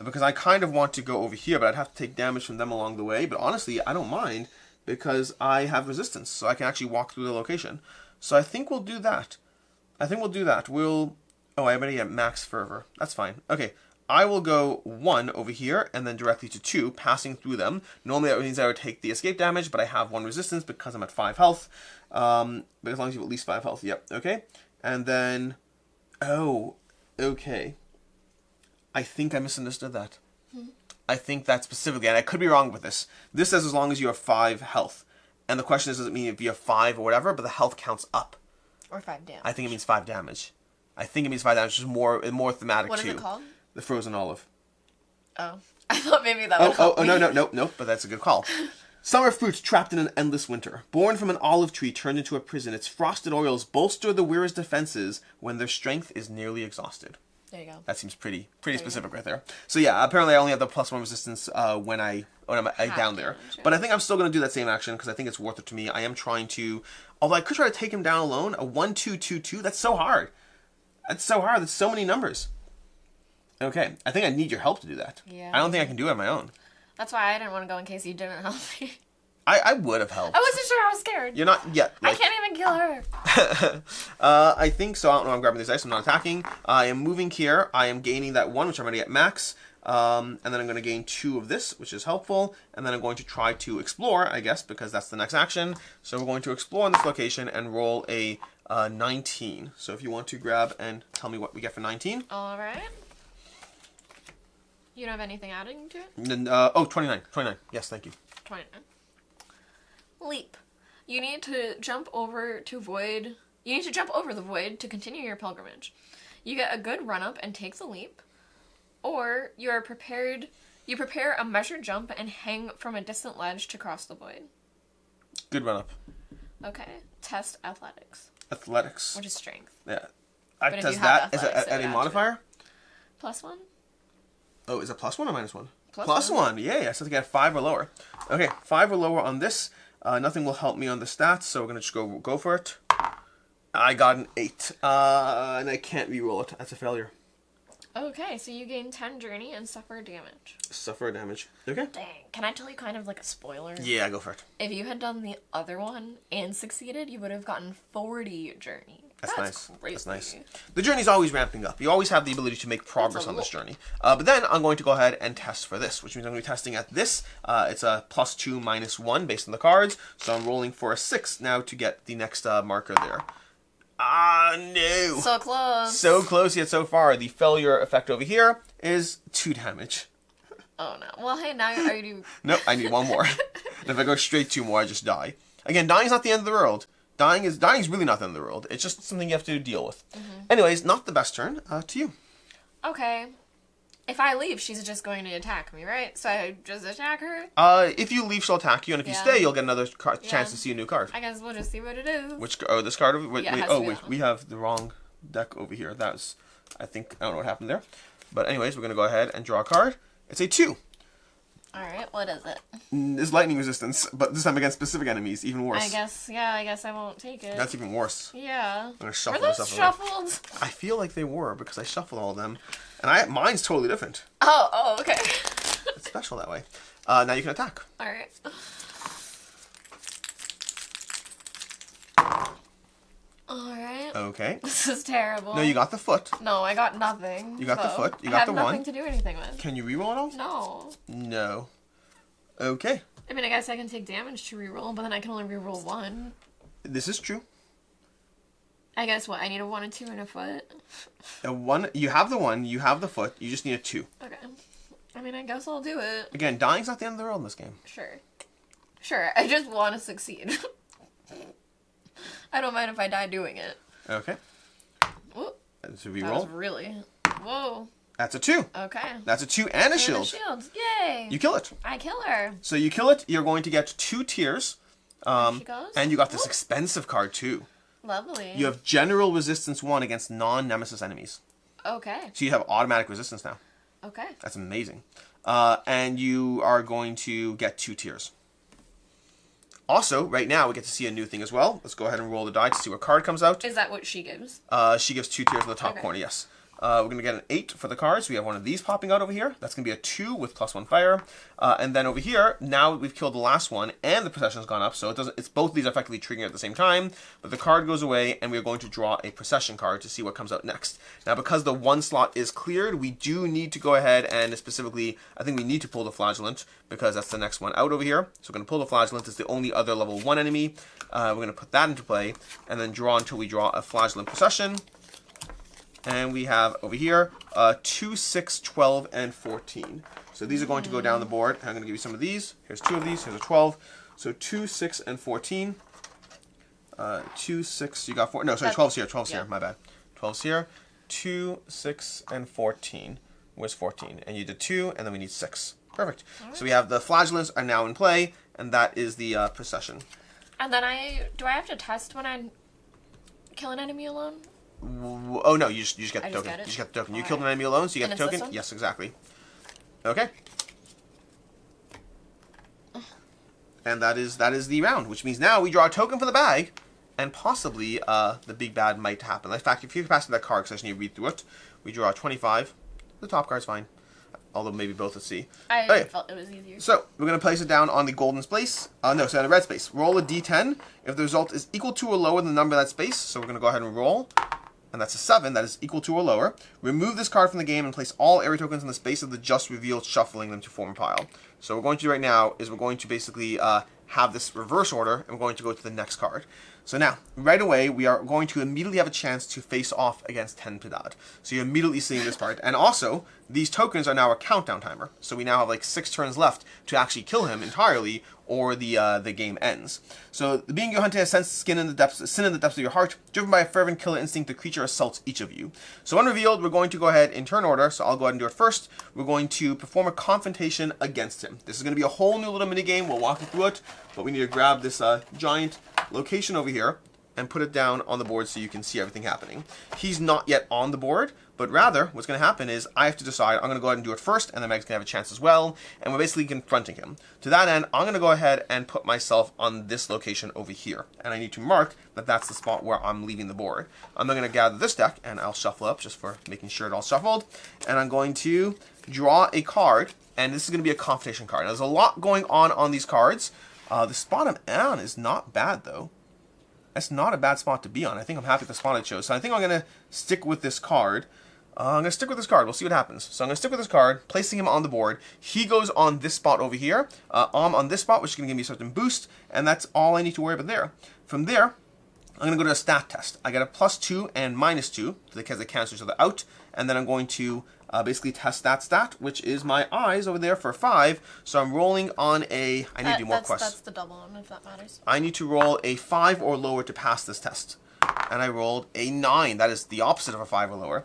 Because I kind of want to go over here, but I'd have to take damage from them along the way. But honestly, I don't mind, because I have resistance, so I can actually walk through the location. So I think we'll do that. We'll... Oh, I already have max fervor. That's fine. Okay, I will go 1 over here, and then directly to 2, passing through them. Normally that means I would take the escape damage, but I have 1 resistance because I'm at 5 health. But as long as you have at least 5 health, yep, okay. And then... Oh, okay. I think I misunderstood that. I think that specifically, and I could be wrong with this. This says as long as you have 5 health. And the question is, does it mean if you have 5 or whatever, but the health counts up? Or 5 damage. I think it means 5 damage. I think it means 5 damage, which is more thematic What too. is it called? The Frozen Olive. Oh. I thought maybe that would help me. No, but that's a good call. Summer fruit trapped in an endless winter. Born from an olive tree turned into a prison, its frosted oils bolster the wearer's defenses when their strength is nearly exhausted. There you go. That seems pretty specific right there. So yeah, apparently I only have the +1 resistance when I'm down there. damage, yeah. But I think I'm still going to do that same action because I think it's worth it to me. I am trying to... Although I could try to take him down alone. A 1-2-2-2, that's so hard. That's so many numbers. Okay, I think I need your help to do that. Yeah. I don't think I can do it on my own. That's why I didn't want to go in case you didn't help me. I would have helped. I wasn't sure. I was scared. You're not yet. I can't even kill her. I think so. I don't know. I'm grabbing these dice. I'm not attacking. I am moving here. I am gaining that 1, which I'm going to get max. And then I'm going to gain 2 of this, which is helpful. And then I'm going to try to explore, I guess, because that's the next action. So we're going to explore in this location and roll a 19. So if you want to grab and tell me what we get for 19. All right. You don't have anything adding to it? Then, 29. 29. Yes, thank you. 29. Leap. You need to jump over the void to continue your pilgrimage. You get a good run up and take the leap, or you prepare a measured jump and hang from a distant ledge to cross the void. Good run up. Okay. Test athletics, Athletics. which is strength. Yeah. But if Does you have that is athletics, it it would any add to modifier? +1? Oh, is it +1 or -1? Plus +1. Yeah. So to get 5 or lower. Okay, 5 or lower on this. Nothing will help me on the stats, so we're gonna just go for it. I got an 8, and I can't re-roll it. That's a failure. Okay, so you gain 10 journey and suffer damage. Suffer damage. Okay. Dang. Can I tell you kind of like a spoiler? Yeah, go for it. If you had done the other one and succeeded, you would have gotten 40 journey. That's nice. Crazy. That's nice. The journey's always ramping up. You always have the ability to make progress on this journey. But then I'm going to go ahead and test for this, which means I'm going to be testing at this. It's a +2 -1 based on the cards. So I'm rolling for a 6 now to get the next marker there. Ah, no. So close. So close yet so far. The failure effect over here is 2 damage. Oh no. Well, hey, now are you... Nope, I need 1 more. And if I go straight 2 more, I just die. Again, dying is not the end of the world. Dying is really not the end of the world. It's just something you have to deal with. Anyways, not the best turn. To you. Okay. If I leave, she's just going to attack me, right? So I just attack her? If you leave, she'll attack you, and if you Yeah. stay, you'll get another chance to Yeah. see a new card. I guess we'll just see what it is. Which this card? Wait, Yeah, it has oh to be wait, that one. we have the wrong deck over here. That's I don't know what happened there. But anyways, we're going to go ahead and draw a card. It's a 2. Alright, what is it? It's lightning resistance, but this time against specific enemies, even worse. I guess I won't take it. That's even worse. Yeah. I'm going to shuffle Were those this up. shuffled? I feel like they were because I shuffled all of them. And mine's totally different. Oh, okay. It's special that way. Now you can attack. Alright. Alright. Okay. This is terrible. No, you got the foot. No, I got nothing. You got the foot. You I got have the nothing 1. to do anything with. Can you reroll it all? No. No. Okay. I mean, I guess I can take damage to reroll, but then I can only reroll 1. This is true. I guess what? I need a 1, a 2, and a foot. A 1. You have the 1. You have the foot. You just need a 2. Okay. I mean, I guess I'll do it. Again, dying's not the end of the world in this game. Sure. Sure. I just want to succeed. I don't mind if I die doing it. Okay. Whoop. So That was reroll. really... Whoa. That's a 2. Okay. That's a 2 and a shield. And a shield. Yay. You kill it. I kill her. So you kill it. You're going to get 2 tears. There she goes. And you got this Whoop. expensive card too. Lovely. You have general resistance 1 against non-nemesis enemies. Okay. So you have automatic resistance now. Okay. That's amazing. And you are going to get 2 tiers. Also, right now, we get to see a new thing as well. Let's go ahead and roll the die to see what card comes out. Is that what she gives? She gives 2 tiers in the top Okay. corner, yes. We're going to get an 8 for the cards. We have one of these popping out over here. That's going to be a 2 with +1 fire. And then over here, now we've killed the last one, and the procession's gone up, so it's both of these are effectively triggering at the same time. But the card goes away, and we're going to draw a procession card to see what comes out next. Now, because the 1 slot is cleared, we do need to go ahead and specifically, I think we need to pull the flagellant, because that's the next one out over here. So we're going to pull the flagellant. It's the only other level 1 enemy. We're going to put that into play, and then draw until we draw a flagellant procession. And we have over here 2, 6, 12, and 14. So these are going to go down the board. I'm going to give you some of these. Here's 2 of these. Here's a 12. So 2, 6, and 14. 2, 6. You got 4. No, sorry, 12's here. 12's here. My bad. 12's here. 2, 6, and 14. Where's 14? And you did 2, and then we need 6. Perfect. Right. So we have the flagellants are now in play, and that is the procession. And then do I have to test when I kill an enemy alone? Oh no, you just get the token. Get it? You just get the token. You All killed right. an enemy alone, so you get And the it's this token. one? Yes, exactly. Okay. And that is the round, which means now we draw a token for the bag, and possibly the big bad might happen. In fact, if you pass me that card, because I just need to read through it, we draw a 25. The top card's fine, although maybe both, let's see. I felt it was easier. So, we're going to place it down on the golden space. On the red space. Roll a d10 if the result is equal to or lower than the number of that space. So we're going to go ahead and roll. And that's a 7. That is equal to or lower. Remove this card from the game and place all area tokens in the space of the just revealed, shuffling them to form a pile. So what we're going to do right now is we're going to basically have this reverse order, and we're going to go to the next card. So now, right away, we are going to immediately have a chance to face off against 10 Piedad. So you're immediately seeing this part. And also, these tokens are now a countdown timer. So we now have like 6 turns left to actually kill him entirely, or the game ends. So the being you hunt has sensed sin in the depths of your heart. Driven by a fervent killer instinct, the creature assaults each of you. So unrevealed, we're going to go ahead in turn order. So I'll go ahead and do it first. We're going to perform a confrontation against him. This is going to be a whole new little mini game. We'll walk you through it, but we need to grab this giant location over here and put it down on the board so you can see everything happening. He's not yet on the board, but rather what's going to happen is I have to decide. I'm going to go ahead and do it first, and then Meg's going to have a chance as well, and we're basically confronting him. To that end, I'm going to go ahead and put myself on this location over here, and I need to mark that that's the spot where I'm leaving the board. I'm then going to gather this deck, and I'll shuffle up just for making sure it all shuffled, and I'm going to draw a card, and this is going to be a confrontation card. Now, there's a lot going on these cards. The spot I'm on is not bad, though. That's not a bad spot to be on. I think I'm happy with the spot I chose. So I think I'm going to stick with this card. I'm going to stick with this card. We'll see what happens. So I'm going to stick with this card, placing him on the board. He goes on this spot over here. I'm on this spot, which is going to give me a certain boost. And that's all I need to worry about there. From there, I'm going to go to a stat test. I get a +2 and -2 because they cancel each other out. And then I'm going to basically test that stat, which is my eyes over there for 5. So I'm rolling on a... I need to do more quests. That's the double one, if that matters. I need to roll a 5 or lower to pass this test. And I rolled a 9. That is the opposite of a 5 or lower.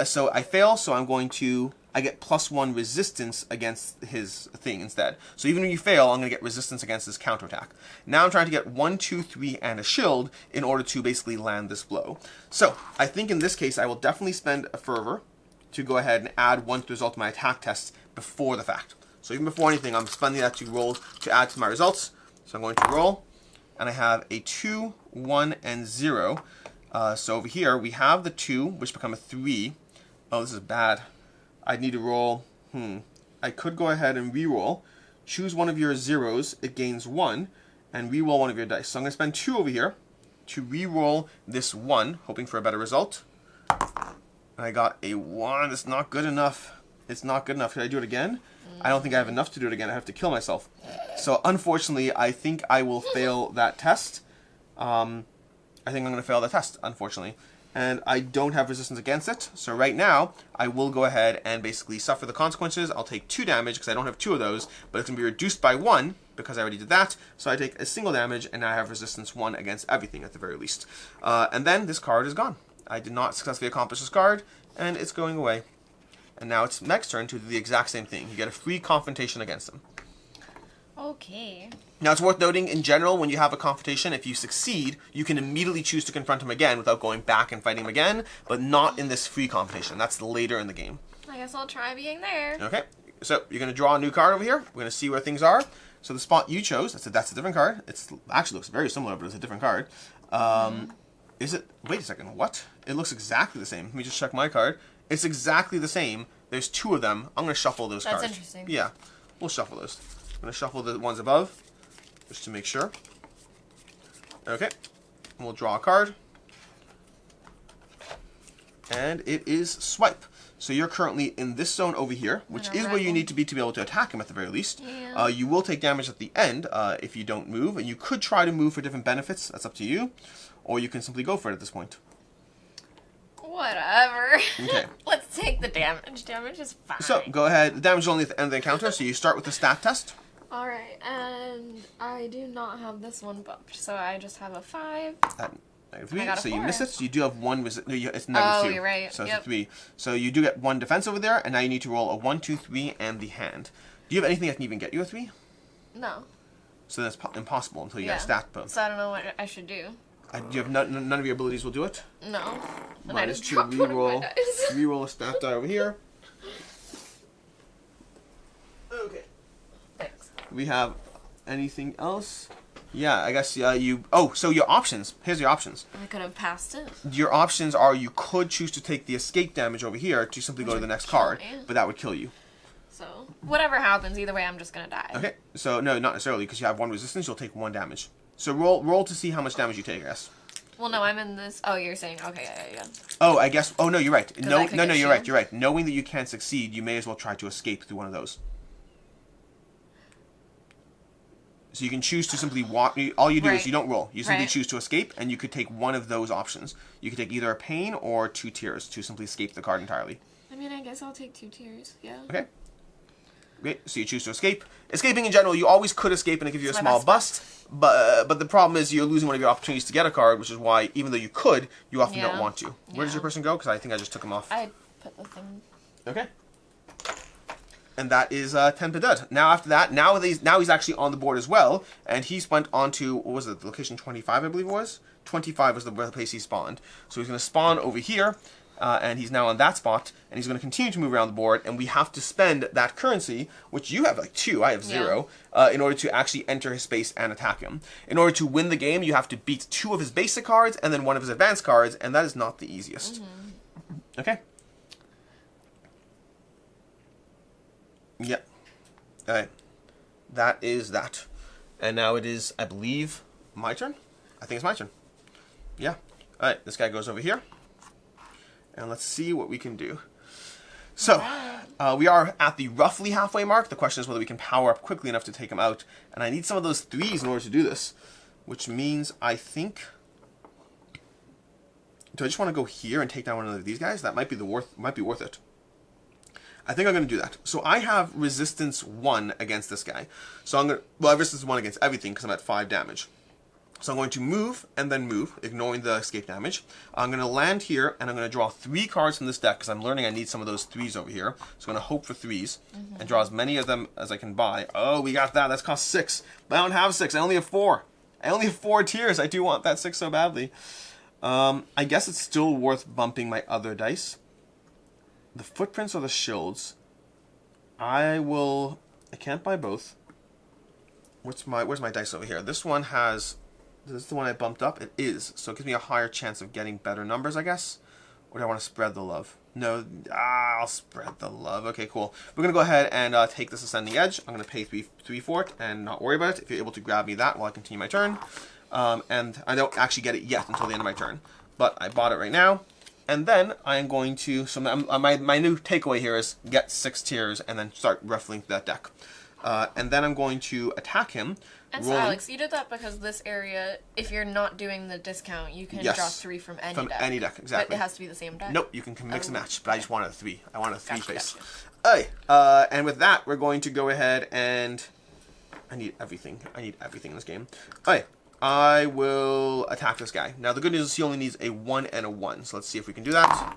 So I fail, so I'm going to I get +1 resistance against his thing instead. So even when you fail, I'm going to get resistance against his counterattack. Now I'm trying to get 1, 2, 3, and a shield in order to basically land this blow. So I think in this case, I will definitely spend a fervor to go ahead and add 1 to the result of my attack test before the fact. So even before anything, I'm spending that to roll to add to my results. So I'm going to roll, and I have a 2, 1, and 0. So over here, we have the 2, which become a 3. Oh, this is bad. I need to roll, I could go ahead and re-roll. Choose one of your zeros, it gains 1, and re-roll one of your dice. So I'm going to spend 2 over here to re-roll this 1, hoping for a better result. And I got a 1. It's not good enough. It's not good enough. Should I do it again? I don't think I have enough to do it again. I have to kill myself. So unfortunately, I think I will fail that test. I think I'm going to fail the test, unfortunately. And I don't have resistance against it. So right now, I will go ahead and basically suffer the consequences. I'll take 2 damage because I don't have 2 of those, but it's going to be reduced by 1 because I already did that. So I take a single damage, and now I have resistance 1 against everything at the very least. And then this card is gone. I did not successfully accomplish this card, and it's going away. And now it's Meg's turn to do the exact same thing. You get a free confrontation against him. Okay. Now, it's worth noting, in general, when you have a confrontation, if you succeed, you can immediately choose to confront him again without going back and fighting him again, but not in this free confrontation. That's later in the game. I guess I'll try being there. Okay, so you're going to draw a new card over here. We're going to see where things are. So the spot you chose, that's a different card. It actually looks very similar, but it's a different card. Is it? Wait a second, what? It looks exactly the same. Let me just check my card. It's exactly the same. There's 2 of them. I'm going to shuffle those cards. That's interesting. Yeah, we'll shuffle those. I'm going to shuffle the ones above, just to make sure. Okay, and we'll draw a card. And it is swipe. So you're currently in this zone over here, which is where you need to be able to attack him at the very least. Yeah. You will take damage at the end if you don't move, and you could try to move for different benefits. That's up to you. Or you can simply go for it at this point. Whatever. Okay. Let's take the damage. Damage is fine. So go ahead. The damage is only at the end of the encounter, so you start with the stat test. Alright, and I do not have this one bumped, so I just have a 5. -3, I got a so 4. you miss it. So you do have 1 it's -2. Oh, you're right. So it's Yep. a 3. So you do get 1 defense over there, and now you need to roll a 1, 2, 3, and the hand. Do you have anything that can even get you a 3? No. So that's impossible until you get a Yeah. stat bump. So I don't know what I should do. Do you have none of your abilities will do it? No. And I Minus just 2, dropped one of my reroll. dice. Reroll a stat die over here. Okay. Thanks. We have anything else? Yeah, I guess you... Oh, so your options. Here's your options. I could have passed it. Your options are you could choose to take the escape damage over here to simply go to the next card, me. but that would kill you. So, whatever happens, either way, I'm just gonna die. Okay, so no, not necessarily, because you have 1 resistance, you'll take 1 damage. So roll to see how much damage you take, I guess. Well, no, I'm in this... Oh, you're saying... Okay, yeah. Oh, I guess... Oh, no, you're right. No, I could no, get you're right, shield. you're right. Knowing that you can't succeed, you may as well try to escape through one of those. So you can choose to simply walk... All you do is you don't roll. You simply choose to escape, and you could take one of those options. You could take either a pain or 2 tears to simply escape the card entirely. I mean, I guess I'll take 2 tears, yeah. Okay. Great. So you choose to escape. Escaping in general, you always could escape and it gives you a It's my small best bust. But the problem is you're losing one of your opportunities to get a card, which is why, even though you could, you often don't want to. Where does your person go? Because I think I just took him off. I put the thing... Okay. And that is 10 Piedad. Now after that, now he's actually on the board as well, and he's went on to, what was it, location 25 I believe it was? 25 was the place he spawned. So he's going to spawn over here, and he's now on that spot, and he's going to continue to move around the board, and we have to spend that currency, which you have like 2, I have 0, in order to actually enter his space and attack him. In order to win the game, you have to beat 2 of his basic cards, and then 1 of his advanced cards, and that is not the easiest. Okay? Yep. Alright. That is that. And now it is, I believe, my turn? I think it's my turn. Yeah. Alright, this guy goes over here. And let's see what we can do. So, we are at the roughly halfway mark. The question is whether we can power up quickly enough to take him out. And I need some of those 3s in order to do this. Which means, I think... Do I just want to go here and take down one of these guys? That might be worth it. I think I'm going to do that. So I have resistance 1 against this guy. So I'm going to... Well, I have resistance 1 against everything because I'm at 5 damage. So I'm going to move and then move, ignoring the escape damage. I'm going to land here, and I'm going to draw 3 cards from this deck, because I'm learning I need some of those 3s over here. So I'm going to hope for 3s, and draw as many of them as I can buy. Oh, we got that. That's cost 6. But I don't have 6. I only have 4. I only have 4 tiers. I do want that 6 so badly. I guess it's still worth bumping my other dice. The footprints or the shields. I can't buy both. Where's my dice over here? This one has... Is this the one I bumped up? It is. So it gives me a higher chance of getting better numbers, I guess. Or do I want to spread the love? No, I'll spread the love. Okay, cool. We're going to go ahead and take this Ascending Edge. I'm going to pay 3 for it and not worry about it. If you're able to grab me that while I continue my turn. And I don't actually get it yet until the end of my turn. But I bought it right now. And then I am going to... So my new takeaway here is get 6 tiers and then start ruffling that deck. And then I'm going to attack him. And so, Alex, you did that because this area, if you're not doing the discount, you can draw 3 from any deck. From any deck, exactly. But it has to be the same deck? Nope, you can mix and match, but I just wanted a 3. I want a 3 face. Gotcha. Okay, and with that, we're going to go ahead and... I need everything. I need everything in this game. Okay, I will attack this guy. Now, the good news is he only needs a 1 and a 1, so let's see if we can do that.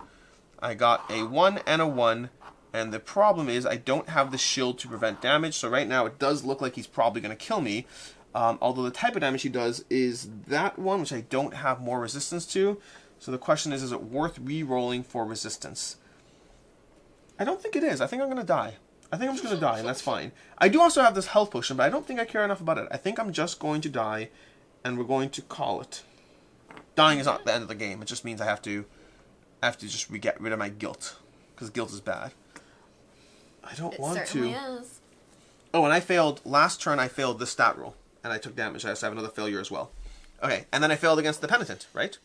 I got a 1 and a 1. And the problem is I don't have the shield to prevent damage. So right now it does look like he's probably going to kill me. Although the type of damage he does is that one, which I don't have more resistance to. So the question is it worth re-rolling for resistance? I don't think it is. I think I'm going to die. I think I'm just going to die, and that's fine. I do also have this health potion, but I don't think I care enough about it. I think I'm just going to die, and we're going to call it. Dying is not the end of the game. It just means I have to just get rid of my guilt. Because guilt is bad. I don't want to. It certainly is. Oh, and I failed. Last turn I failed the stat roll. And I took damage. I have another failure as well. Okay, and then I failed against the Penitent, right?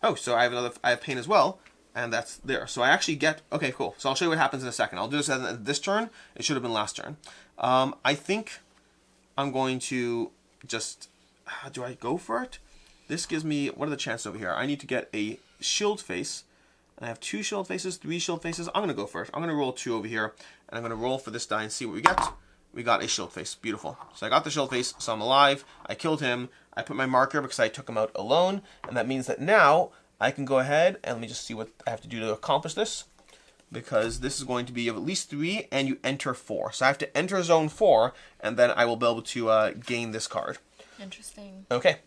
Oh, so I have pain as well. And that's there. So I actually get... Okay, cool. So I'll show you what happens in a second. I'll do this this turn. It should have been last turn. I think I'm going to just... do I go for it? This gives me... What are the chances over here? I need to get a shield face. And I have 2 shield faces, 3 shield faces. I'm going to go for it. I'm going to roll 2 over here. And I'm going to roll for this die and see what we get. We got a shield face. Beautiful. So I got the shield face, so I'm alive. I killed him. I put my marker because I took him out alone. And that means that now I can go ahead and let me just see what I have to do to accomplish this. Because this is going to be of at least 3 and you enter 4. So I have to enter zone 4 and then I will be able to gain this card. Interesting. Okay.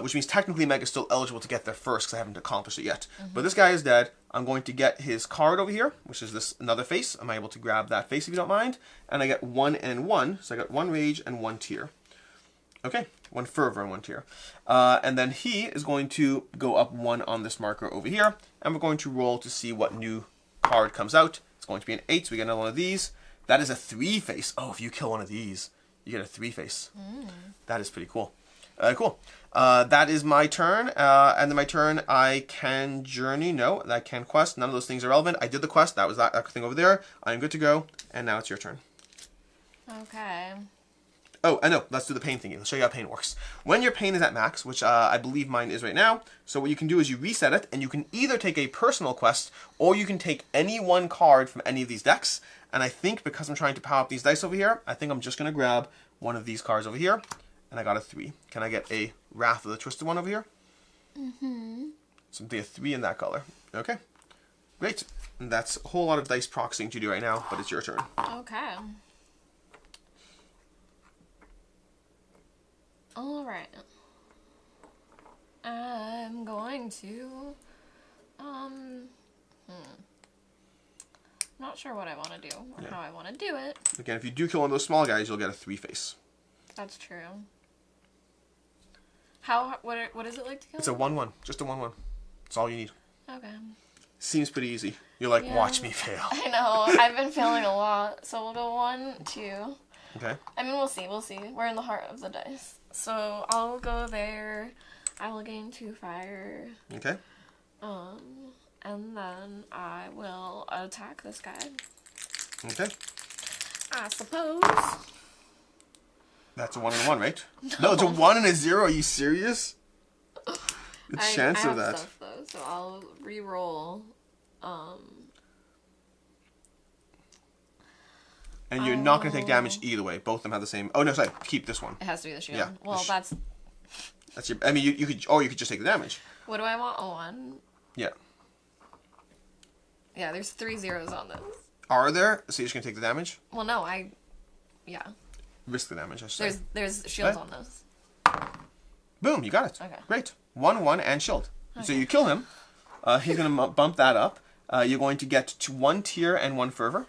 Which means technically Meg is still eligible to get there first because I haven't accomplished it yet. But this guy is dead. I'm going to get his card over here, which is this another face. I'm able to grab that face if you don't mind. And I get 1 and 1. So I got 1 rage and 1 tear. Okay. 1 fervor and 1 tear. And then he is going to go up 1 on this marker over here. And we're going to roll to see what new card comes out. It's going to be an 8, so we get another one of these. That is a 3 face. Oh, if you kill one of these, you get a 3 face. That is pretty cool. Cool. That is my turn. And then my turn, I can journey. No, I can quest. None of those things are relevant. I did the quest. That was that thing over there. I'm good to go. And now it's your turn. Okay. Oh, I know. Let's do the pain thingy. Let's show you how pain works. When your pain is at max, which I believe mine is right now, so what you can do is you reset it, and you can either take a personal quest, or you can take any one card from any of these decks. And I think because I'm trying to power up these dice over here, I think I'm just going to grab one of these cards over here. And I got a 3. Can I get a Wrath of the Twisted one over here? Something a 3 in that color. Okay. Great. And that's a whole lot of dice proxying to do right now, but it's your turn. Okay. Alright. I'm going to... Not sure what I want to do, or how I want to do it. Again, if you do kill one of those small guys, you'll get a 3 face. That's true. What is it like to kill? It's a 1/1. Just a 1/1. That's all you need. Okay. Seems pretty easy. You're like, watch me fail. I know. I've been failing a lot. So we'll go 1, 2. Okay. I mean, we'll see. We'll see. We're in the heart of the dice. So I'll go there. I will gain 2 fire. Okay. And then I will attack this guy. Okay. I suppose. That's a 1 and 1, right? No, it's a 1 and a 0. Are you serious? Good chance of that. Stuff, though, so I'll re-roll. And you're not going to take damage either way. Both of them have the same... Oh, no, sorry. Keep this one. It has to be the shield. Yeah, well, that's... That's your. I mean, you could, or you could just take the damage. What do I want? A 1? Yeah. Yeah, there's 3 zeros on this. Are there? So you're just gonna take the damage? Well, no, yeah. Risk the damage, I should say. There's shields on this. Boom, you got it. Okay. Great. 1/1 and shield. So you kill him. He's gonna bump that up. You're going to get to 1 tear and 1 fervor.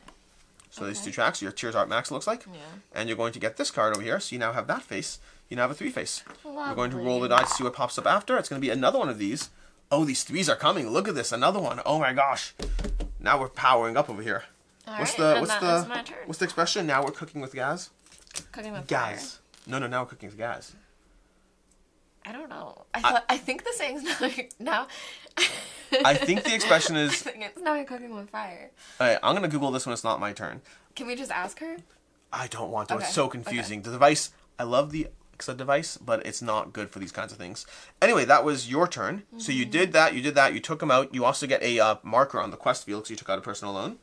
So these 2 tracks. Your tears are max, it looks like. Yeah. And you're going to get this card over here. So you now have that face. You now have a 3 face. Lovely. We're going to roll the dice, see what pops up after. It's going to be another one of these. Oh, these 3s are coming. Look at this. Another one. Oh my gosh. Now we're powering up over here. What's my turn. the expression? Now we're cooking with gas? Cooking with Gas. No, now we're cooking with gas. I don't know. I think the saying's now. I think the expression I is... think it's now you're cooking with fire. Alright, I'm going to Google this when it's not my turn. Can we just ask her? I don't want to. Okay. It's so confusing. The device... I love the Alexa device, but it's not good for these kinds of things. Anyway, that was your turn. Mm-hmm. So you did that. You took them out. You also get a marker on the quest field because you took out a person alone.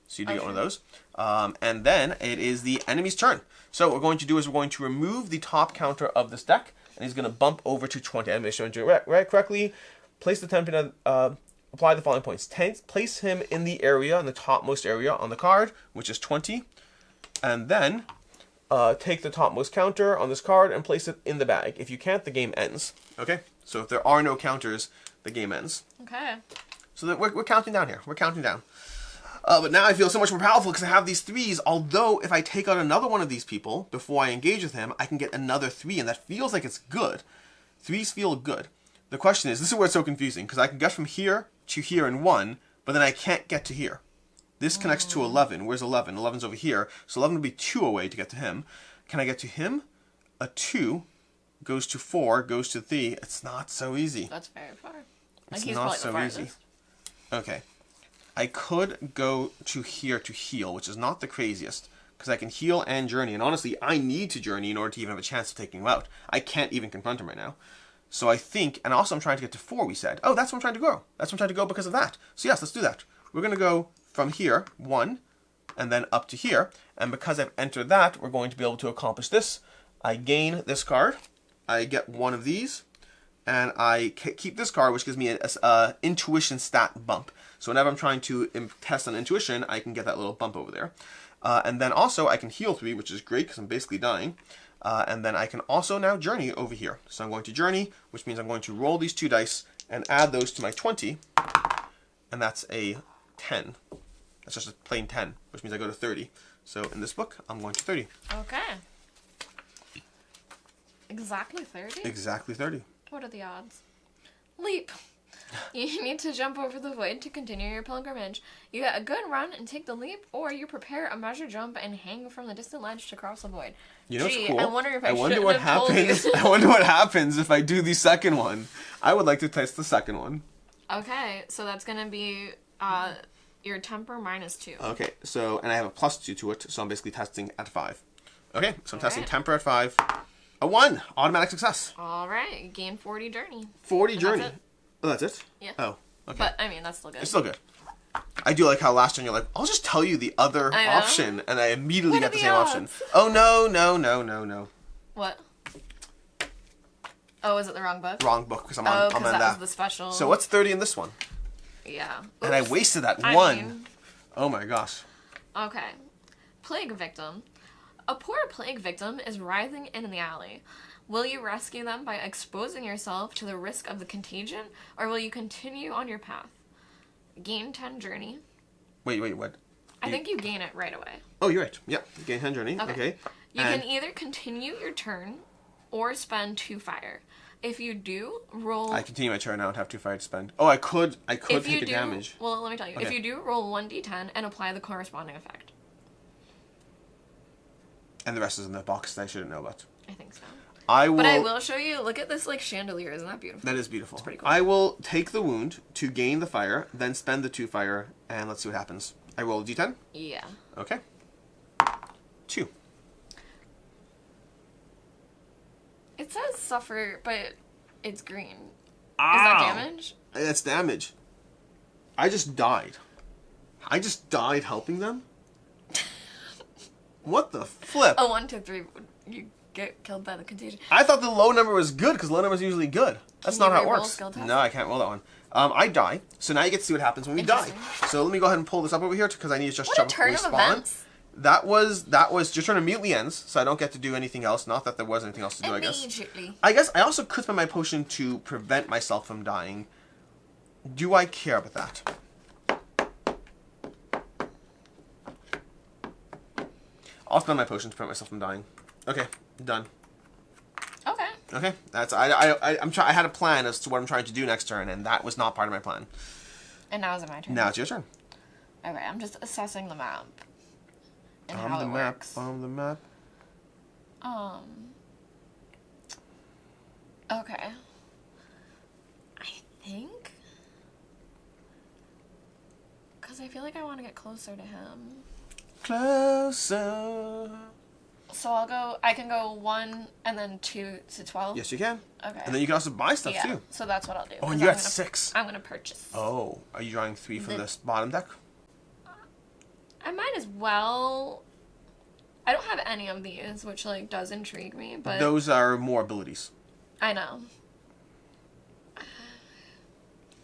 So you do get one of those. And then it is the enemy's turn. So what we're going to do is we're going to remove the top counter of this deck, and he's going to bump over to 20. I'm going to do it right correctly. Place the template, apply the following points. Place him in the area, in the topmost area on the card, which is 20. And then take the topmost counter on this card and place it in the bag. If you can't, the game ends. Okay? So if there are no counters, the game ends. Okay. So we're counting down here. We're counting down. But now I feel so much more powerful because I have these 3s, although if I take out another one of these people before I engage with him, I can get another 3, and that feels like it's good. 3s feel good. The question is, this is where it's so confusing, because I can get from here to here in 1, but then I can't get to here. This connects to 11. Where's 11? 11's over here, so 11 would be 2 away to get to him. Can I get to him? A 2 goes to 4, goes to 3. It's not so easy. That's very far. It's not so easy. Okay. I could go to here to heal, which is not the craziest, because I can heal and journey, and honestly, I need to journey in order to even have a chance of taking him out. I can't even confront him right now. So I think, and also I'm trying to get to 4, we said. Oh, that's where I'm trying to go. That's where I'm trying to go because of that. So yes, let's do that. We're going to go from here, 1, and then up to here, and because I've entered that, we're going to be able to accomplish this. I gain this card, I get 1 of these, and I keep this card, which gives me an intuition stat bump. So whenever I'm trying to test on intuition, I can get that little bump over there. And then also I can heal 3, which is great because I'm basically dying. And then I can also now journey over here. So I'm going to journey, which means I'm going to roll these 2 dice and add those to my 20. And that's a 10. That's just a plain 10, which means I go to 30. So in this book, I'm going to 30. Okay. Exactly 30? Exactly 30. What are the odds? Leap. You need to jump over the void to continue your pilgrimage. You get a good run and take the leap, or you prepare a measured jump and hang from the distant ledge to cross the void. You know what's cool? I wonder if I wonder what happens. I wonder what happens if I do the second one. I would like to test the second one. Okay, so that's gonna be your temper -2. Okay, so and I have a +2 to it, so I'm basically testing at 5. Okay, so I'm testing right. temper at 5. A 1, automatic success. All right, you gain 40 journey. 40 And journey. that's it. Oh, that's it? Yeah. Oh, okay. But I mean, that's still good. It's still good. I do like how last turn you're like, I'll just tell you the other option, and I immediately get the same option. Oh, no. What? Oh, is it the wrong book? Wrong book, because I'm Oh, on because that. that was the special. So what's 30 in this one? Yeah. Oops. And I wasted that I 1. mean- Oh my gosh. Okay. Plague victim. A poor plague victim is writhing in the alley. Will you rescue them by exposing yourself to the risk of the contagion, or will you continue on your path? Gain 10 journey. Wait, what? I think you gain it right away. Oh, you're right. Yep, gain 10 journey. Okay. You can either continue your turn or spend 2 fire. If you do, roll... I continue my turn now and have 2 fire to spend. Oh, I could if take a damage. Well, let me tell you. Okay. If you do, roll 1d10 and apply the corresponding effect. And the rest is in the box that I shouldn't know about. I think so. But I will show you. Look at this like chandelier. Isn't that beautiful? That is beautiful. It's pretty cool. I will take the wound to gain the fire, then spend the 2 fire, and let's see what happens. I roll a d10? Yeah. Okay. 2. It says suffer, but it's green. Ow! Is that damage? That's damage. I just died. I just died helping them? What the flip? A 1 to 3. You get killed by the contagion. I thought the low number was good, because low number is usually good. That's not how it re-roll works. skill test? No, I can't roll that one. I die, so now you get to see what happens when we die. So let me go ahead and pull this up over here, because I need to just What a jump turn of respawn. events. That was your turn immediately ends, so I don't get to do anything else. Not that there was anything else to do, I guess. Immediately. I guess I also could spend my potion to prevent myself from dying. Do I care about that? I'll spend my potion to prevent myself from dying. Okay, done. Okay. Okay, that's I had a plan as to what I'm trying to do next turn, and that was not part of my plan. And now is it my turn? Now it's your turn. Okay, I'm just assessing the map. And On how the it map. works. On the map. Okay. I think... Because I feel like I want to get closer to him. Closer. So I can go 1 and then 2 to 12? Yes, you can. Okay. And then you can also buy stuff, Yeah, too. so that's what I'll do. Oh, and 'cause you're I'm at gonna- 6. I'm going to purchase. Oh, are you drawing 3 from this bottom deck? I might as well... I don't have any of these, which, like, does intrigue me, but... Those are more abilities. I know.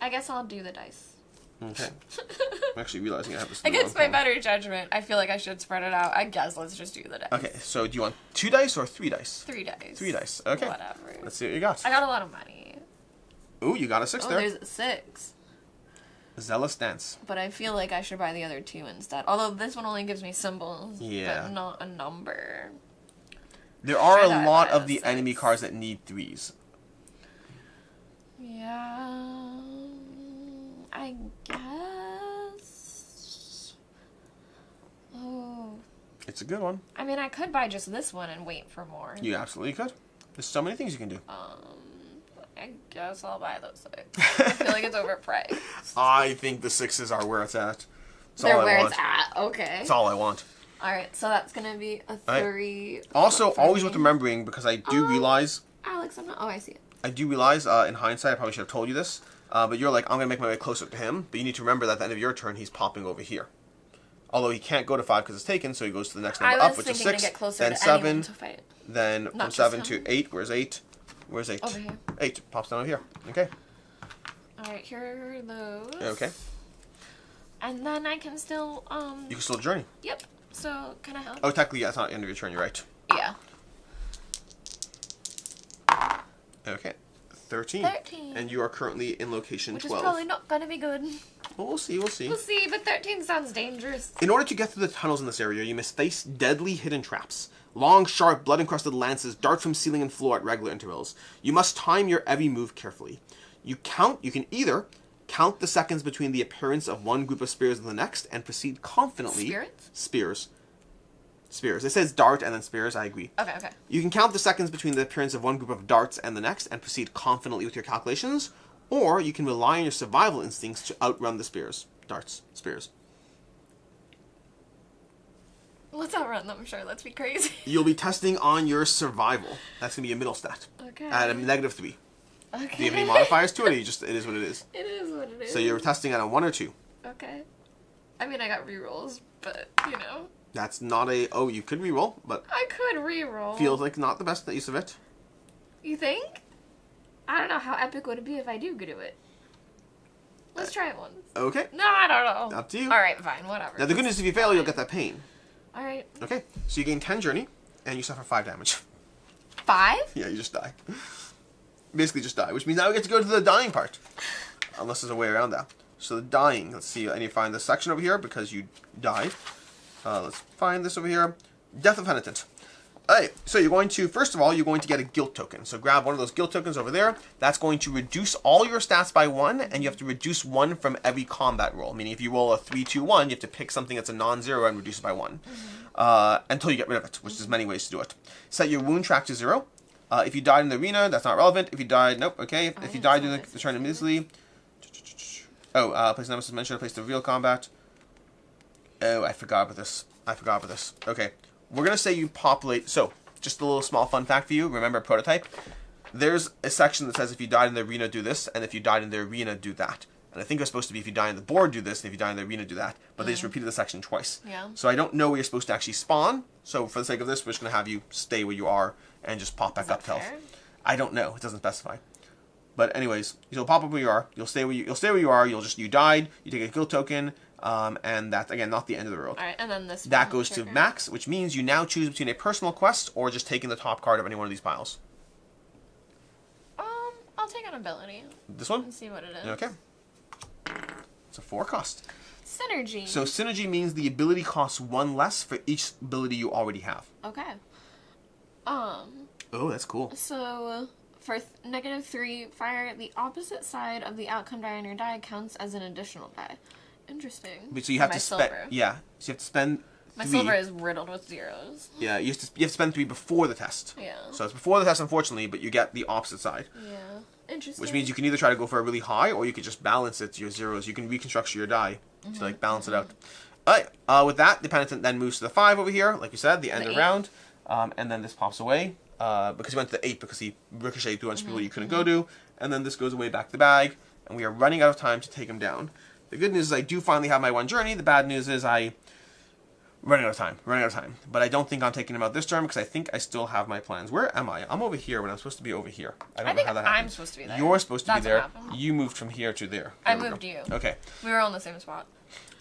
I guess I'll do the dice. Okay. I'm actually realizing I have this. Against my better judgment, I feel like I should spread it out. I guess let's just do the dice. Okay, so do you want 2 dice or 3 dice? 3 dice. 3 dice. Okay. Whatever. Let's see what you got. I got a lot of money. Ooh, you got a 6 Oh, there. there's a 6. Zealous Dance. But I feel like I should buy the other 2 instead. Although this one only gives me symbols, Yeah. but not a number. There are Should I a lot buy of a the 6? enemy cards that need 3s. Yeah, I guess. Oh, It's a good one. I mean, I could buy just this one and wait for more. You absolutely could. There's so many things you can do. I guess I'll buy those 6. I feel like it's overpriced. I think the 6s are where it's at. That's They're all I where want. it's at. Okay. That's all I want. All right, so that's gonna be a 3. Also, for always me. worth remembering, because I do realize... Alex, I'm not. Oh, I see it. I do realize, in hindsight, I probably should have told you this, but you're like, I'm going to make my way closer to him, but you need to remember that at the end of your turn, he's popping over here. Although he can't go to 5 because it's taken, so he goes to the next number I was up, which is thinking 6, to get closer then to 7, anyone to fight. then Not from just 7 him. to 8. Where's 8? Where's 8? Over here. 8 pops down over here. Okay. All right, here are those. Okay. And then I can still You can still journey. Yep. So can I help? Oh, technically, yeah, it's not the end of your turn. You're right. Yeah. Okay. 13. 13. And you are currently in location Which 12. is probably not gonna be good. Well, we'll see. We'll see. We'll see, but 13 sounds dangerous. In order to get through the tunnels in this area, you must face deadly hidden traps. Long, sharp, blood-encrusted lances dart from ceiling and floor at regular intervals. You must time your every move carefully. You can either count the seconds between the appearance of one group of spears and the next, and proceed confidently... Spirits? Spears. Spears. It says dart and then spears, I agree. Okay, okay. You can count the seconds between the appearance of one group of darts and the next, and proceed confidently with your calculations, or you can rely on your survival instincts to outrun the spears. Darts. Spears. Let's outrun them, sure. Let's be crazy. You'll be testing on your survival. That's going to be a middle stat. Okay. At a -3. Okay. Do you have any modifiers to it, or it is what it is? It is what it is. So you're testing at a 1 or 2. Okay. I mean, I got rerolls, but, you know. That's not a... Oh, you could reroll, but I could reroll. feels like not the best use of it. You think? I don't know. How epic would it be if I do do it? Let's try it once. Okay. No, I don't know. Up to you. Alright, fine. Whatever. Now, the good news is if you fail, you'll get that pain. Alright. Okay. So you gain 10 journey, and you suffer 5 damage. 5? Yeah, you just die. Basically just die, which means now we get to go to the dying part. Unless there's a way around that. So the dying, let's see, I need to find this section over here because you died. Let's find this over here. Death of Penitent. Alright, so you're going to, first of all, you're going to get a guilt token. So grab one of those guilt tokens over there. That's going to reduce all your stats by 1, and you have to reduce 1 from every combat roll. Meaning if you roll a 3, 2, 1, you have to pick something that's a non-zero and reduce it by 1. Until you get rid of it, which there's many ways to do it. Set your wound track to 0. If you died in the arena, that's not relevant. If you died, nope, okay. If you died during the turn immediately. Place Nemesis mentioned, place the real combat. Oh, I forgot about this. Okay. We're going to say you populate... So, just a little small fun fact for you. Remember prototype? There's a section that says if you died in the arena, do this. And if you died in the arena, do that. And I think it's supposed to be if you die on the board, do this, and if you die in the arena, do that. But they just repeated the section twice. Yeah. So I don't know where you're supposed to actually spawn. So for the sake of this, we're just going to have you stay where you are and just pop back up to health. I don't know. It doesn't specify. But anyways, you'll pop up where you are. You'll stay where you are. You died. You take a guild token. And that's, again, not the end of the world. Alright, and then this that goes to max, which means you now choose between a personal quest or just taking the top card of any one of these piles. I'll take an ability. This one? And see what it is. Okay. It's a 4 cost. Synergy. So synergy means the ability costs 1 less for each ability you already have. Okay. Oh, that's cool. So, for -3, fire the opposite side of the outcome die on your die counts as an additional die. Interesting. So you have to spend. Yeah. So you have to spend. My silver is riddled with zeros. Yeah, you have to spend 3 before the test. Yeah. So it's before the test, unfortunately, but you get the opposite side. Yeah. Interesting. Which means you can either try to go for a really high, or you could just balance it to your zeros. You can reconstruct your die to like balance it out. Alright, with that, the Penitent then moves to the 5 over here, like you said, the end of the round. And then this pops away, because he went to the 8 because he ricocheted through a bunch of people you couldn't go to. And then this goes away back to the bag, and we are running out of time to take him down. The good news is I do finally have my 1 journey. The bad news is running out of time. But I don't think I'm taking him out this turn because I think I still have my plans. Where am I? I'm over here when I'm supposed to be over here. I don't know how that happened. I'm supposed to be there. You're supposed to That's be there. what happened. You moved from here to there. I moved you. Okay. We were on the same spot.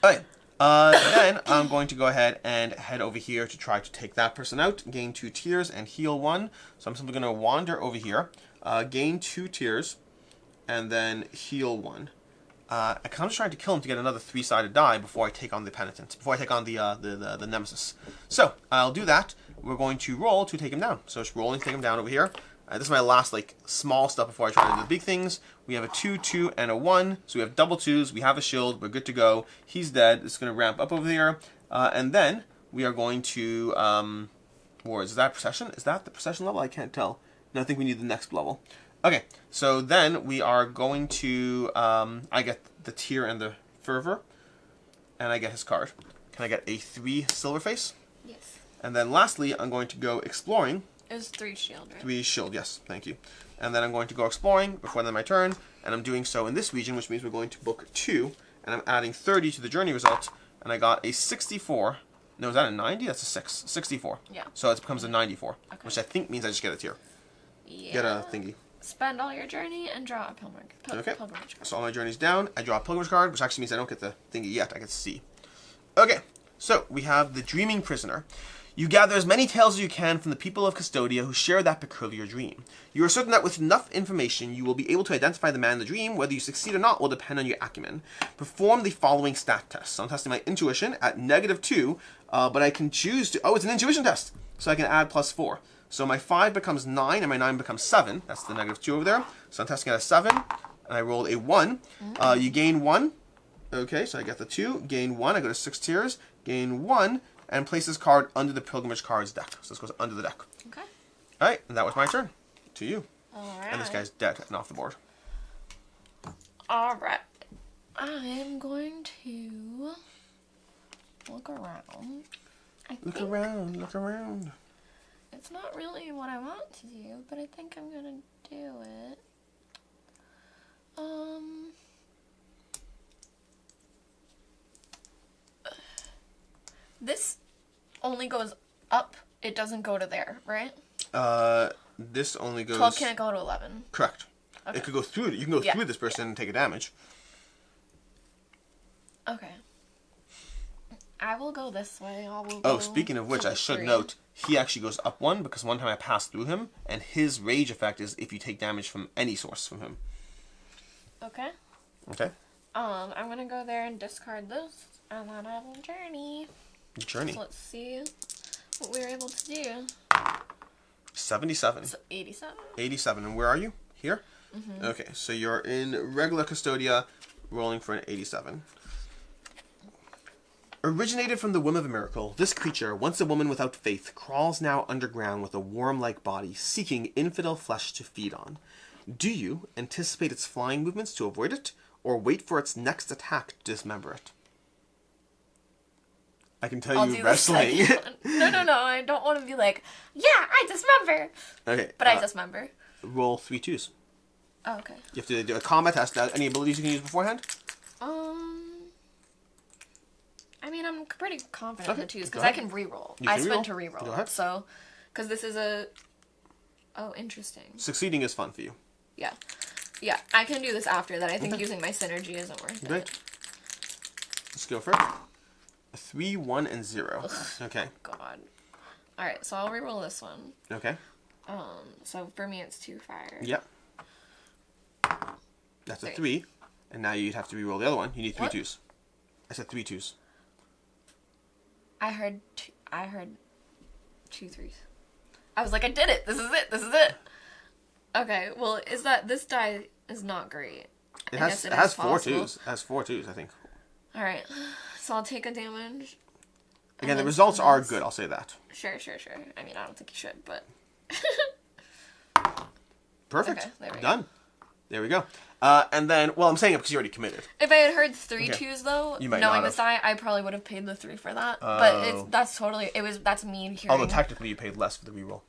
Okay. Then I'm going to go ahead and head over here to try to take that person out. Gain 2 tiers and heal 1. So I'm simply going to wander over here. Gain 2 tiers. And then heal 1. Because I'm just trying to kill him to get another 3-sided die before I take on the Penitent. Before I take on the Nemesis. So, I'll do that. We're going to roll to take him down. So just rolling to take him down over here. This is my last, like, small stuff before I try to do the big things. We have a 2, 2, and a 1. So we have double 2s. We have a shield. We're good to go. He's dead. It's going to ramp up over here. And then we are going to... Wards. Is that procession? Is that the procession level? I can't tell. No, I think we need the next level. Okay, so then we are going to, I get the tier and the fervor, and I get his card. Can I get a 3 silver face? Yes. And then lastly, I'm going to go exploring. It was 3 shield, right? 3 shield, yes, thank you. And then I'm going to go exploring before then my turn, and I'm doing so in this region, which means we're going to book 2, and I'm adding 30 to the journey result, and I got a 64. No, is that a 90? That's a 6. 64. Yeah. So it becomes a 94, Okay. which I think means I just get a tier. Yeah. Get a thingy. Spend all your journey and draw a pilgrimage card. So all my journey's down. I draw a pilgrimage card, which actually means I don't get the thingy yet. I get to see. Okay, so we have the Dreaming Prisoner. You gather as many tales as you can from the people of Cvstodia who share that peculiar dream. You are certain that with enough information, you will be able to identify the man in the dream. Whether you succeed or not will depend on your acumen. Perform the following stat tests. So I'm testing my intuition at -2, but I can choose to... Oh, it's an intuition test! So I can add +4. So my 5 becomes 9, and my 9 becomes 7. That's the -2 over there. So I'm testing at a 7, and I rolled a 1. You gain 1. Okay, so I get the 2. Gain 1. I go to 6 tiers. Gain 1, and place this card under the Pilgrimage cards deck. So this goes under the deck. Okay. Alright, and that was my turn. To you. Alright. And this guy's dead and off the board. Alright. I'm going to look around. Look around, look around. It's not really what I want to do, but I think I'm gonna do it. This only goes up. It doesn't go to there, right? This only goes... 12 can't go to 11. Correct. Okay. It could go through it. You can go through this person and take a damage. Okay. I will go this way. I will go... Oh, speaking of which, I should note, he actually goes up 1 because one time I passed through him, and his rage effect is if you take damage from any source from him. Okay. Okay. I'm gonna go there and discard this, and then I will journey. Journey. So let's see what we're able to do. 77. So 87. 87. And where are you? Here? Mm-hmm. Okay, so you're in regular Cvstodia, rolling for an 87. Originated from the womb of a miracle, this creature, once a woman without faith, crawls now underground with a worm-like body, seeking infidel flesh to feed on. Do you anticipate its flying movements to avoid it, or wait for its next attack to dismember it? I can tell you wrestling. No, I don't want to be like, yeah, I dismember. Okay. But I dismember. Roll 3 2s. Oh, okay. You have to do a combat test. Now, any abilities you can use beforehand? mean, I'm pretty confident in the 2s, go because I ahead. can reroll. You I can spin reroll. to reroll. Go ahead. So, because this is a... Oh, interesting. Succeeding is fun for you. Yeah. Yeah, I can do this after that. I think using my synergy isn't worth Great. it. Let's go for it. 3, 1, and 0. Ugh. Okay. God. Alright, so I'll reroll this one. Okay. So for me it's 2 fire. Yep. That's a Wait. 3. And now you'd have to reroll the other one. You need 3 What? 2s. I said 3 2s. I heard 2 3s. I was like, I did it! This is it! This is it! Okay, well, is that... This die is not great. It I has guess it has 4 possible. 2s. It has 4 2s, I think. Alright, so I'll take a damage. Again, the then results are sometimes- good, I'll say that. Sure. I mean, I don't think you should, but... Perfect. Okay, there we go. Done. There we go. And then, well, I'm saying it because you already committed. If I had heard 3 Okay. 2s though, You might knowing not this die, I probably would have paid the 3 for that. Oh. But that's totally... That's me hearing... Although technically you paid less for the reroll.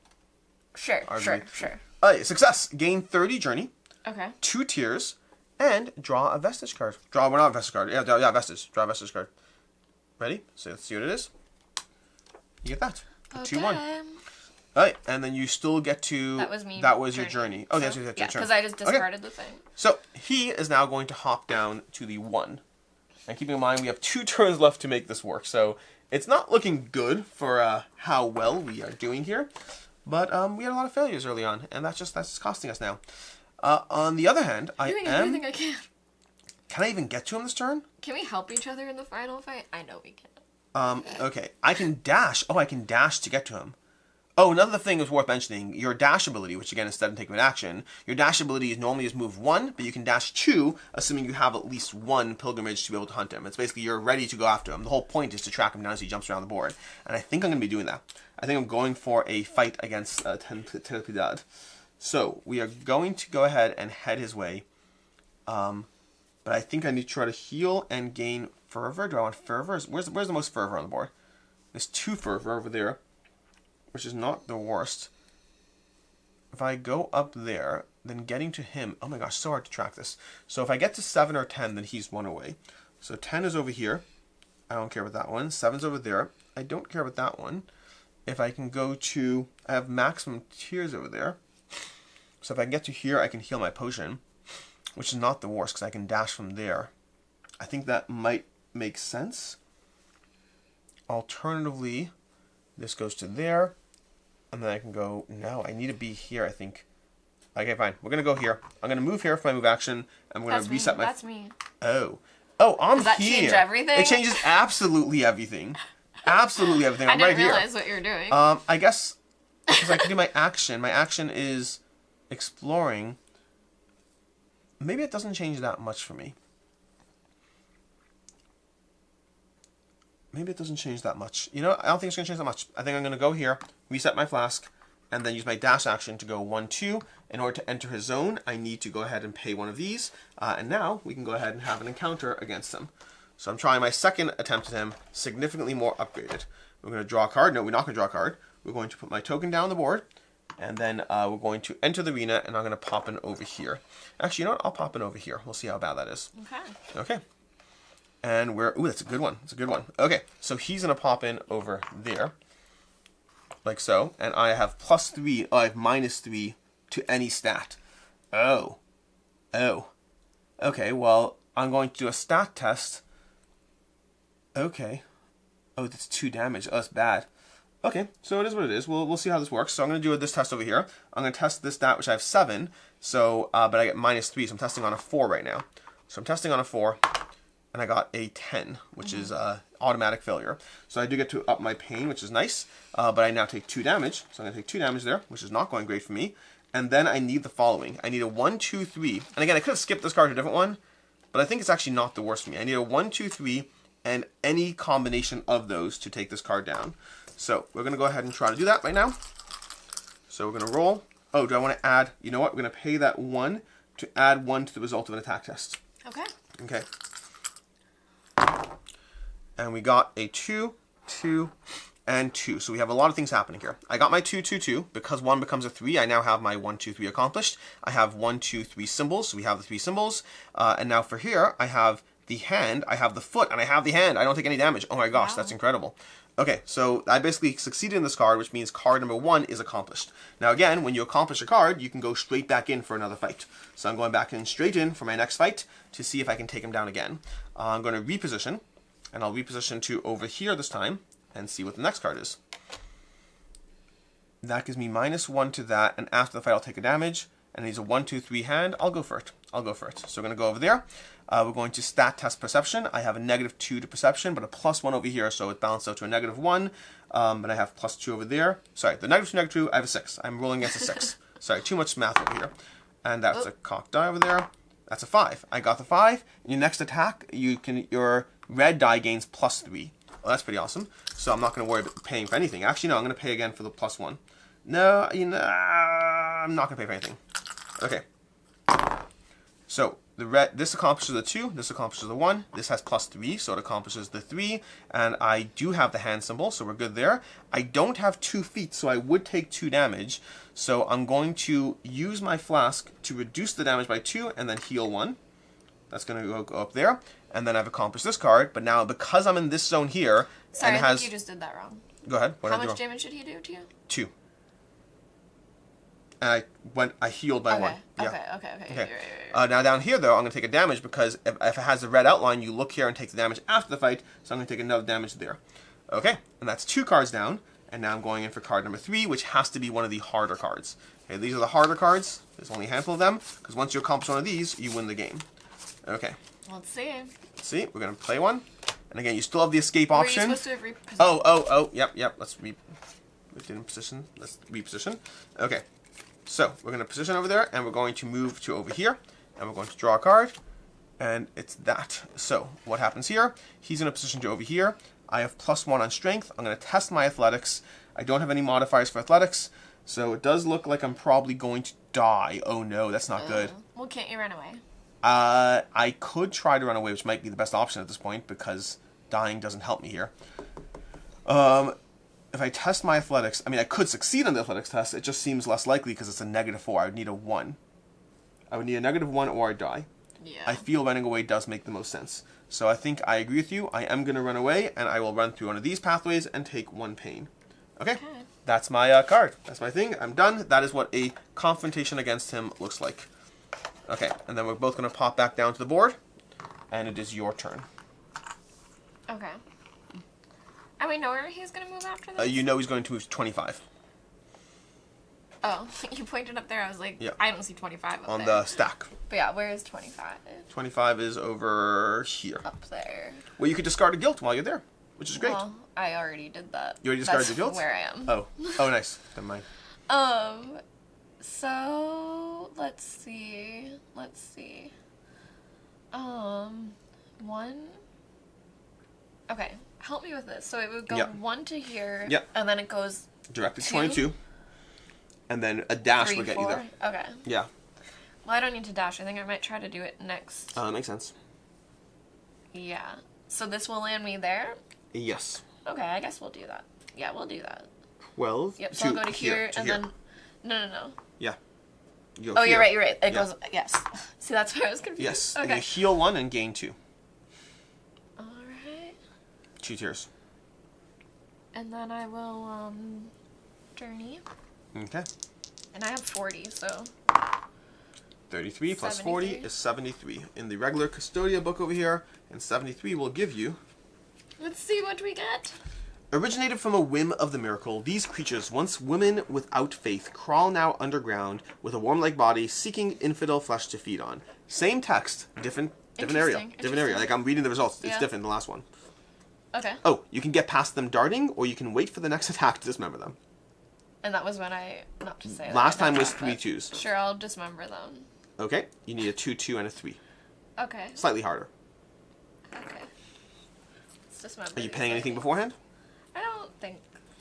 Sure. Arguably. Success. Gain 30 journey, Okay. 2 tears, and draw a vestige card. Draw, well, not a vestige card. Yeah, vestige. Draw a vestige card. Ready? So let's see what it is. You get that. A 2-1. Alright, and then you still get to... That was me. That was your journey. Oh, that's your turn. Yeah, because I just discarded the thing. So, he is now going to hop down to the 1. And keeping in mind, we have 2 turns left to make this work. So, it's not looking good for how well we are doing here. But we had a lot of failures early on. And that's just costing us now. On the other hand, Doing everything I can. Can I even get to him this turn? Can we help each other in the final fight? I know we can. Okay. I can dash. Oh, I can dash to get to him. Oh, another thing is worth mentioning, your dash ability, which again, instead of taking an action, your dash ability is normally is move 1, but you can dash 2, assuming you have at least 1 pilgrimage to be able to hunt him. It's basically you're ready to go after him. The whole point is to track him down as he jumps around the board. And I think I'm going to be doing that. I think I'm going for a fight against Piedad. So, we are going to go ahead and head his way. But I think I need to try to heal and gain fervor. Do I want fervor? Where's the most fervor on the board? There's 2 fervor over there, which is not the worst. If I go up there, then getting to him... Oh my gosh, so hard to track this. So if I get to 7 or 10, then he's 1 away. So 10 is over here. I don't care about that one. 7's over there. I don't care about that one. If I can go to... I have maximum tears over there. So if I can get to here, I can heal my potion, which is not the worst because I can dash from there. I think that might make sense. Alternatively, this goes to there. And then I can go, no, I need to be here, I think. Okay, fine. We're going to go here. I'm going to move here for my move action. And we're going to reset my... That's me. Oh. Oh, I'm Does that here. change everything? It changes absolutely everything. Absolutely everything. I'm I right didn't here. realize what you were doing. I guess, because I can do my action. My action is exploring. Maybe it doesn't change that much for me. Maybe it doesn't change that much. You know, I don't think it's going to change that much. I think I'm going to go here, reset my flask, and then use my dash action to go 1, 2. In order to enter his zone, I need to go ahead and pay one of these. And now we can go ahead and have an encounter against him. So I'm trying my second attempt at him, significantly more upgraded. We're going to draw a card. No, we're not going to draw a card. We're going to put my token down on the board. And then we're going to enter the arena, and I'm going to pop in over here. Actually, you know what? I'll pop in over here. We'll see how bad that is. Okay. Okay. And we're... Ooh, that's a good one. That's a good one. Okay, so he's going to pop in over there. Like so. And I have +3. Oh, I have -3 to any stat. Oh. Oh. Okay, well, I'm going to do a stat test. Okay. Oh, that's 2 damage. Oh, that's bad. Okay, so it is what it is. We'll see how this works. So I'm going to do this test over here. I'm going to test this stat, which I have 7. So, but I get -3, so I'm testing on a 4 right now. So I'm testing on a 4, and I got a 10, which is automatic failure. So I do get to up my pain, which is nice. But I now take 2 damage. So I'm going to take 2 damage there, which is not going great for me. And then I need the following. I need a 1, 2, 3. And again, I could have skipped this card to a different one, but I think it's actually not the worst for me. I need a 1, 2, 3, and any combination of those to take this card down. So we're going to go ahead and try to do that right now. So we're going to roll. Oh, do I want to add? You know what? We're going to pay that 1 to add 1 to the result of an attack test. Okay. Okay. And we got a 2, 2, and 2. So we have a lot of things happening here. I got my 2, 2, 2. Because 1 becomes a 3, I now have my 1, 2, 3 accomplished. I have 1, 2, 3 symbols. So we have the 3 symbols. And now for here, I have the hand, I have the foot, and I have the hand. I don't take any damage. Oh my gosh, Wow. that's incredible. Okay, so I basically succeeded in this card, which means card number 1 is accomplished. Now again, when you accomplish a card, you can go straight back in for another fight. So I'm going back in straight in for my next fight to see if I can take him down again. I'm going to reposition, and I'll reposition to over here this time, and see what the next card is. That gives me -1 to that, and after the fight I'll take a damage, and he's a 1, 2, 3 hand. I'll go for it. So we're going to go over there. We're going to stat test perception. I have a -2 to perception, but a +1 over here, so it balances out to a -1. And I have +2 over there. Sorry, the -2, I have a 6. I'm rolling against a 6. Sorry, too much math over here. And that's a cocked die over there. That's a 5. I got the 5. In your next attack, your red die gains +3. Well, that's pretty awesome. So I'm not going to worry about paying for anything. Actually, no, I'm going to pay again for the +1. No, I'm not going to pay for anything. Okay. So this accomplishes the 2, this accomplishes the 1, this has +3, so it accomplishes the 3, and I do have the hand symbol, so we're good there. I don't have 2 feet, so I would take 2 damage. So I'm going to use my flask to reduce the damage by 2 and then heal 1. That's going to go up there. And then I've accomplished this card, but now because I'm in this zone here, Sorry, and I think you just did that wrong. Go ahead. How much damage did he do to you? 2. And I healed by 1. Yeah. Okay. Now down here though, I'm going to take a damage because if it has a red outline, you look here and take the damage after the fight. So I'm going to take another damage there. Okay, and that's 2 cards down. And now I'm going in for card number 3, which has to be one of the harder cards. Okay, these are the harder cards. There's only a handful of them because once you accomplish one of these, you win the game. Okay. Let's see. See, we're going to play one. And again, you still have the escape option. Were you supposed to have repositioned? Oh, yep. Let's reposition. Let's reposition. Okay. So, we're going to position over there, and we're going to move to over here, and we're going to draw a card, and it's that. So, what happens here? He's in a position to over here. I have +1 on strength. I'm going to test my athletics. I don't have any modifiers for athletics, so it does look like I'm probably going to die. Oh no, that's not good. Well, can't you run away? I could try to run away, which might be the best option at this point, because dying doesn't help me here. If I test my athletics, I mean, I could succeed on the athletics test. It just seems less likely because it's a -4. I would need a 1. I would need a -1 or I die. Yeah. I feel running away does make the most sense. So I think I agree with you. I am going to run away, and I will run through one of these pathways and take 1 pain. Okay? That's my card. That's my thing. I'm done. That is what a confrontation against him looks like. Okay, and then we're both going to pop back down to the board, and it is your turn. Okay. And we know where he's going to move after this? You know he's going to move to 25. Oh, you pointed up there. I was like, Yeah. I don't see 25 up On there. the stack. But yeah, where is 25? 25 is over here. Up there. Well, you could discard a guilt while you're there, which is great. Well, I already did that. You already discarded That's your guilt? where I am. Oh, nice. Never mind. So, let's see. 1. Okay, help me with this. So it would go Yep. 1 to here. Yep. And then it goes Directed 2, 22. And then a dash 3, will get 4. you there. Okay. Yeah. Well, I don't need to dash. I think I might try to do it next. That makes sense. Yeah. So this will land me there? Yes. Okay, I guess we'll do that. Yeah, we'll do that. 12. Yep, so I'll go to here, and here. then... No. Yeah. Oh, you're right. It Yeah. goes... Yes. See, that's where I was confused. Yes. Okay. And you heal 1 and gain 2. Alright. 2 tiers. And then I will, journey. Okay. And I have 40, so... 33 plus 40 73. is 73. In the regular Cvstodia book over here, and 73 will give you... Let's see what we get. Originated from a whim of the miracle, these creatures, once women without faith, crawl now underground with a worm-like body, seeking infidel flesh to feed on. Same text, different area. Different area. Like, I'm reading the results. It's Yeah. different than the last one. Okay. Oh, you can get past them darting, or you can wait for the next attack to dismember them. And that was when not to say that. Last I time know was that, 3 but 2s. Sure, I'll dismember them. Okay, you need a 2, 2, and a 3. Okay. Slightly harder. Okay. Let's dismember Are you these paying anything things. beforehand? I don't think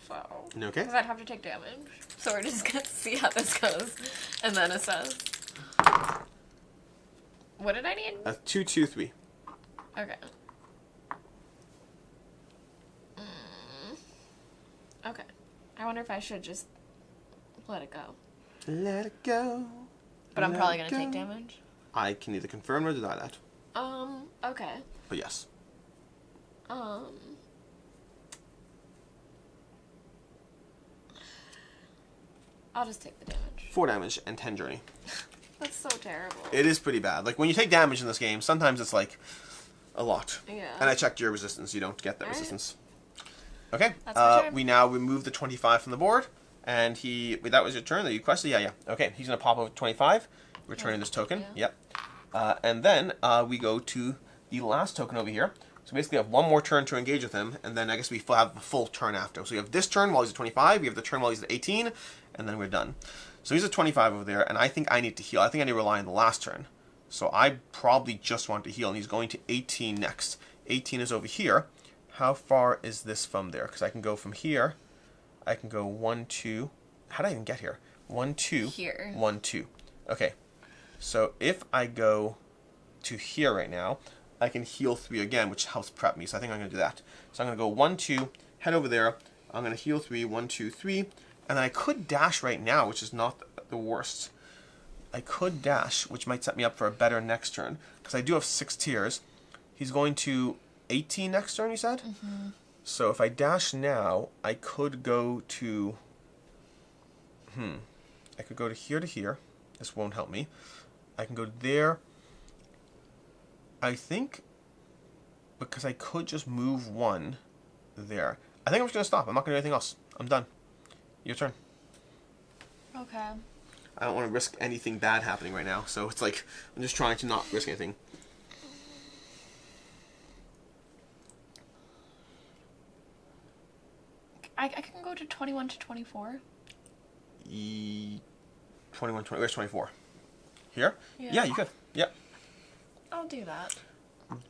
so. Okay. Because I'd have to take damage. So we're just gonna see how this goes. And then assess. What did I need? A 2, 2, 3. Okay. Okay. I wonder if I should just let it go. Let it go. But I'm Let probably it gonna take go. damage. I can either confirm or deny that. Okay. But yes. I'll just take the damage. 4 damage and 10 journey. That's so terrible. It is pretty bad. Like, when you take damage in this game, sometimes it's, like, a lot. Yeah. And I checked your resistance. You don't get that resistance. Okay. That's my turn. We now remove the 25 from the board. And wait, that was your turn that you quested? Yeah. Okay. He's going to pop over 25. Returning this token. Yeah. Yep. And then we go to the last token over here. So basically, we have one more turn to engage with him, and then I guess we have the full turn after. So we have this turn while he's at 25, we have the turn while he's at 18, and then we're done. So he's at 25 over there, and I think I need to heal. I think I need to rely on the last turn. So I probably just want to heal, and he's going to 18 next. 18 is over here. How far is this from there? Because I can go from here. I can go 1, 2. How did I even get here? 1, 2. Here. 1, 2. Okay. So if I go to here right now, I can heal 3 again, which helps prep me. So I think I'm going to do that. So I'm going to go 1, 2, head over there. I'm going to heal 3, 1, 2, 3. And then I could dash right now, which is not the worst. I could dash, which might set me up for a better next turn. Because I do have 6 tiers. He's going to 18 next turn, you said? Mm-hmm. So if I dash now, I could go to... I could go to here. This won't help me. I can go there. I think because I could just move 1 there. I think I'm just going to stop. I'm not going to do anything else. I'm done. Your turn. Okay. I don't want to risk anything bad happening right now. So it's like, I'm just trying to not risk anything. I can go to 21 to 24. 21, 20. Where's 24? Here? Yeah, you could. Yep. I'll do that.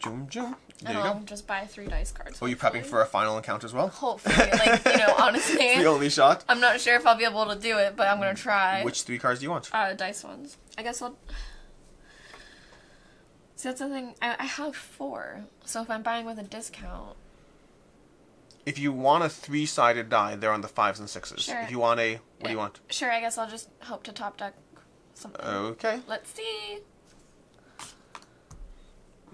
Zoom, zoom. There And you I'll go. just buy 3 dice cards. Oh, you prepping for a final encounter as well? Hopefully. Honestly. The only shot? I'm not sure if I'll be able to do it, but I'm going to try. Which 3 cards do you want? Dice ones. I guess I'll... See, that's the thing. I have 4. So if I'm buying with a discount... If you want a 3-sided die, they're on the 5s and 6s. Sure. If you want a... What do you want? Sure, I guess I'll just hope to top deck something. Okay. Let's see.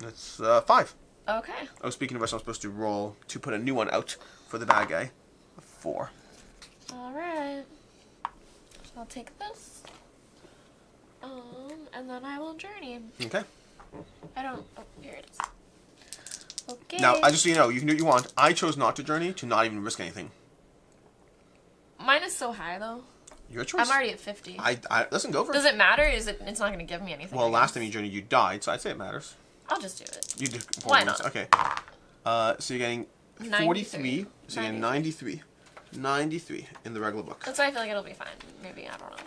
It's 5. Okay. Oh, speaking of which, I'm supposed to roll to put a new one out for the bad guy. 4. Alright. So I'll take this. And then I will journey. Okay. I don't... Oh, here it is. Okay. Now, I just so you know, you can do what you want. I chose not to journey to not even risk anything. Mine is so high, though. Your choice. I'm already at 50. Listen, go for it. Does it matter? It's not going to give me anything? Well, last time you journeyed, you died, so I'd say it matters. I'll just do it. You did. Why not? Okay. So you're getting 43. So you're getting 93. 93 in the regular book. That's why I feel like it'll be fine. Maybe, I don't know.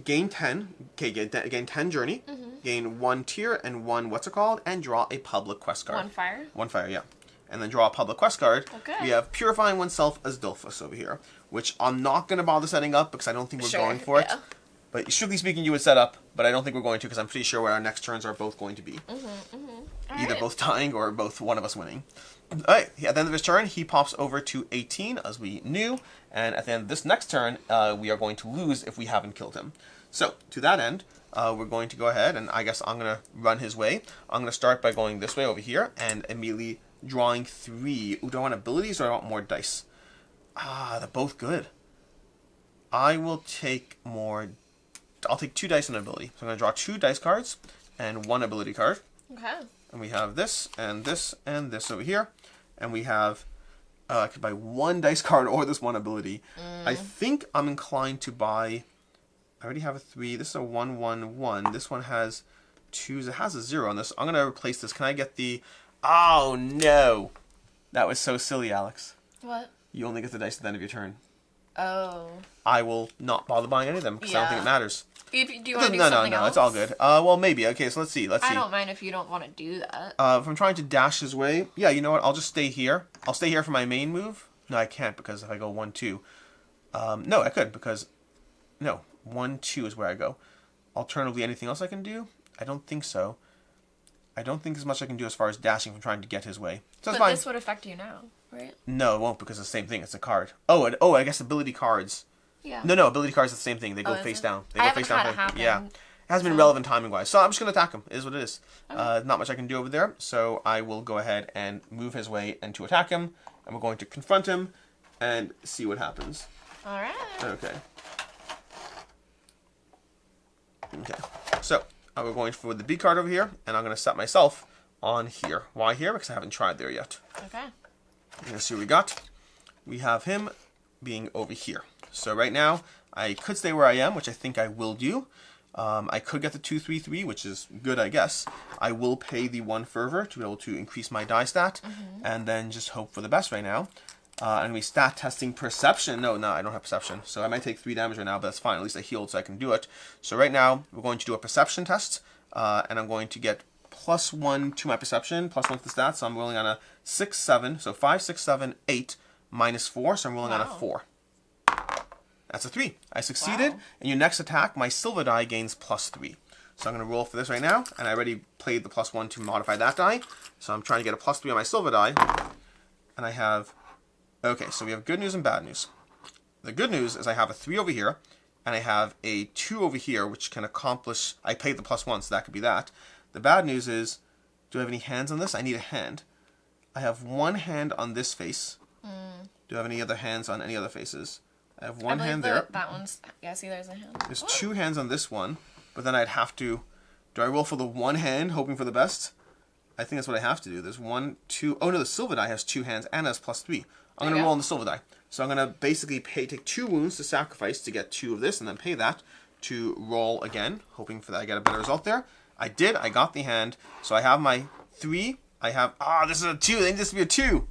Gain 10. Okay, gain 10 journey. Mm-hmm. Gain 1 tier and 1, what's it called? And draw a public quest card. 1 fire? 1 fire, yeah. And then draw a public quest card. Okay. We have Purifying Oneself as Dilphus over here, which I'm not going to bother setting up because I don't think we're going for it. But strictly speaking, you would set up, but I don't think we're going to because I'm pretty sure what our next turns are both going to be. Either both tying or both one of us winning. Alright, at the end of his turn, he pops over to 18, as we knew, and at the end of this next turn, we are going to lose if we haven't killed him. So, to that end, we're going to go ahead, and I guess I'm going to run his way. I'm going to start by going this way over here, and immediately drawing 3. Ooh, do I want abilities or do I want more dice? They're both good. I will take more... I'll take 2 dice on ability. So I'm going to draw 2 dice cards and 1 ability card. Okay. And we have this and this and this over here. And we have... I could buy 1 dice card or this 1 ability. I think I'm inclined to buy... I already have a 3. This is a 1, 1, 1. This one has 2s. It has a 0 on this. I'm going to replace this. Can I get the... Oh, no! That was so silly, Alex. What? You only get the dice at the end of your turn. Oh. I will not bother buying any of them because I don't think it matters. Do you want to do something else? No, it's all good. Well, maybe. Okay, so let's see. I don't mind if you don't want to do that. If I'm trying to dash his way, yeah, you know what? I'll just stay here. I'll stay here for my main move. No, I can't because if I go 1, 2. No, I could because... No, 1, 2 is where I go. Alternatively, anything else I can do? I don't think so. I don't think there's much I can do as far as dashing from trying to get his way. So but this would affect you now, right? No, it won't because it's the same thing. It's a card. I guess ability cards. Yeah. No, ability cards are the same thing. They go face down. They go face down. Happen. Yeah. hasn't been relevant timing-wise. So I'm just going to attack him, is what it is. Not much I can do over there, so I will go ahead and move his way and to attack him. And we're going to confront him and see what happens. All right. Okay. Okay. So we're going for the B card over here, and I'm going to set myself on here. Why here? Because I haven't tried there yet. Okay. Let's see what we got. We have him being over here. So right now, I could stay where I am, which I think I will do. I could get the 2/3/3, which is good, I guess. I will pay the 1 fervor to be able to increase my die stat, and then just hope for the best right now. And we stat testing perception. No, I don't have perception. So I might take 3 damage right now, but that's fine. At least I healed so I can do it. So right now, we're going to do a perception test, and I'm going to get +1 to my perception, +1 to the stats. So I'm rolling on a 6, 7. So 5, 6, 7, 8, -4. So I'm rolling on a 4. That's a 3. I succeeded. Wow. And your next attack, my silver die gains +3. So I'm going to roll for this right now. And I already played the +1 to modify that die. So I'm trying to get a +3 on my silver die. And I have... Okay, so we have good news and bad news. The good news is I have a 3 over here. And I have a 2 over here, which can accomplish... I played the +1, so that could be that. The bad news is... Do I have any hands on this? I need a hand. I have 1 hand on this face. Do I have any other hands on any other faces? I have 1 hand there. That one's... Yeah, see, there's a hand. There's 2 hands on this one, but then I'd have to... Do I roll for the 1 hand, hoping for the best? I think that's what I have to do. There's 1, 2... Oh, no, the silver die has 2 hands and has +3. I'm going to roll on the silver die. So I'm going to basically take 2 wounds to sacrifice to get 2 of this, and then pay that to roll again, hoping for that I get a better result there. I did. I got the hand. So I have my 3. I have... this is a 2. They need this to be a 2.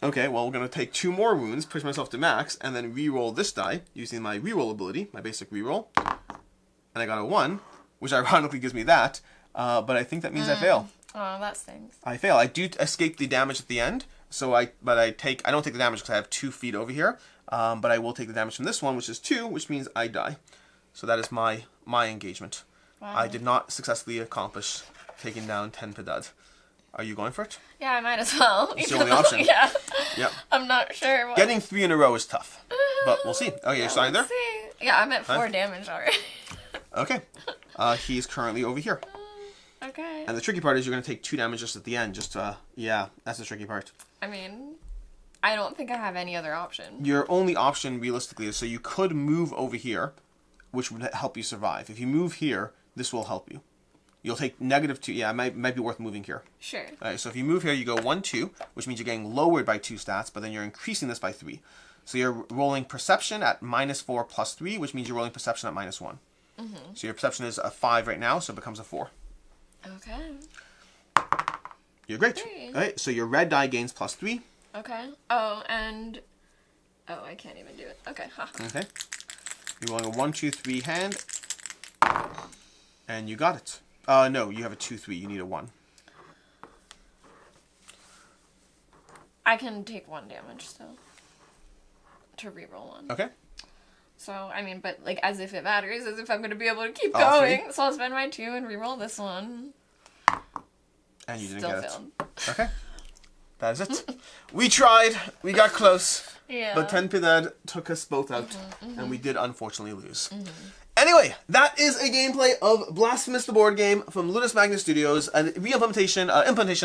Okay, well, we're going to take 2 more wounds, push myself to max, and then re-roll this die using my re-roll ability, my basic re-roll. And I got a 1, which ironically gives me that, but I think that means I fail. Oh, that stings. I fail. I do escape the damage at the end, so I don't take the damage because I have 2 feet over here, but I will take the damage from this one, which is 2, which means I die. So that is my engagement. Wow. I did not successfully accomplish taking down 10 Piedad. Are you going for it? Yeah, I might as well. It's the only option. Yeah. Yep. I'm not sure. Getting 3 in a row is tough, but we'll see. Oh, you're starting there? See. Yeah, I'm at 4 damage already. Okay. He's currently over here. Okay. And the tricky part is you're going to take 2 damage just at the end. Yeah, that's the tricky part. I mean, I don't think I have any other option. Your only option, realistically, is so you could move over here, which would help you survive. If you move here, this will help you. You'll take -2. Yeah, it might be worth moving here. Sure. All right, so if you move here, you go 1, 2, which means you're getting lowered by 2 stats, but then you're increasing this by 3. So you're rolling perception at -4 plus 3, which means you're rolling perception at -1. So your perception is a 5 right now, so it becomes a 4. Okay. You're great. Great. All right, so your red die gains +3. Okay. Oh, and... Oh, I can't even do it. Okay. Ha. Okay. You're rolling a 1, 2, 3 hand. And you got it. No, you have a 2, 3. You need a 1. I can take 1 damage still. To reroll 1. Okay. So, I mean, but, like, as if it matters, as if I'm going to be able to keep All going. 3? So I'll spend my 2 and reroll this one. And you didn't Still get failed. it. Okay. That is it. We tried. We got close. Yeah. But 10 Piedad took us both out. And we did unfortunately lose. Anyway, that is a gameplay of Blasphemous the board game from Ludus Magnus Studios, a re-implementation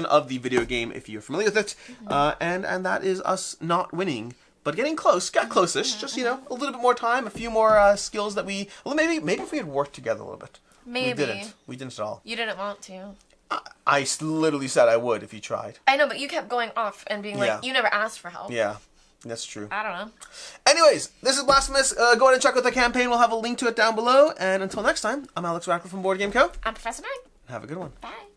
of the video game if you're familiar with it. And that is us not winning. But getting close, got close-ish. Just, a little bit more time, a few more skills that we... Well, maybe if we had worked together a little bit. Maybe. We didn't at all. You didn't want to. I literally said I would if you tried. I know, but you kept going off and being like, you never asked for help. Yeah, that's true. I don't know. Anyways, this is Blasphemous. Go ahead and check out the campaign. We'll have a link to it down below. And until next time, I'm Alex Rackler from Board Game Co. I'm Professor Meg. Have a good one. Bye.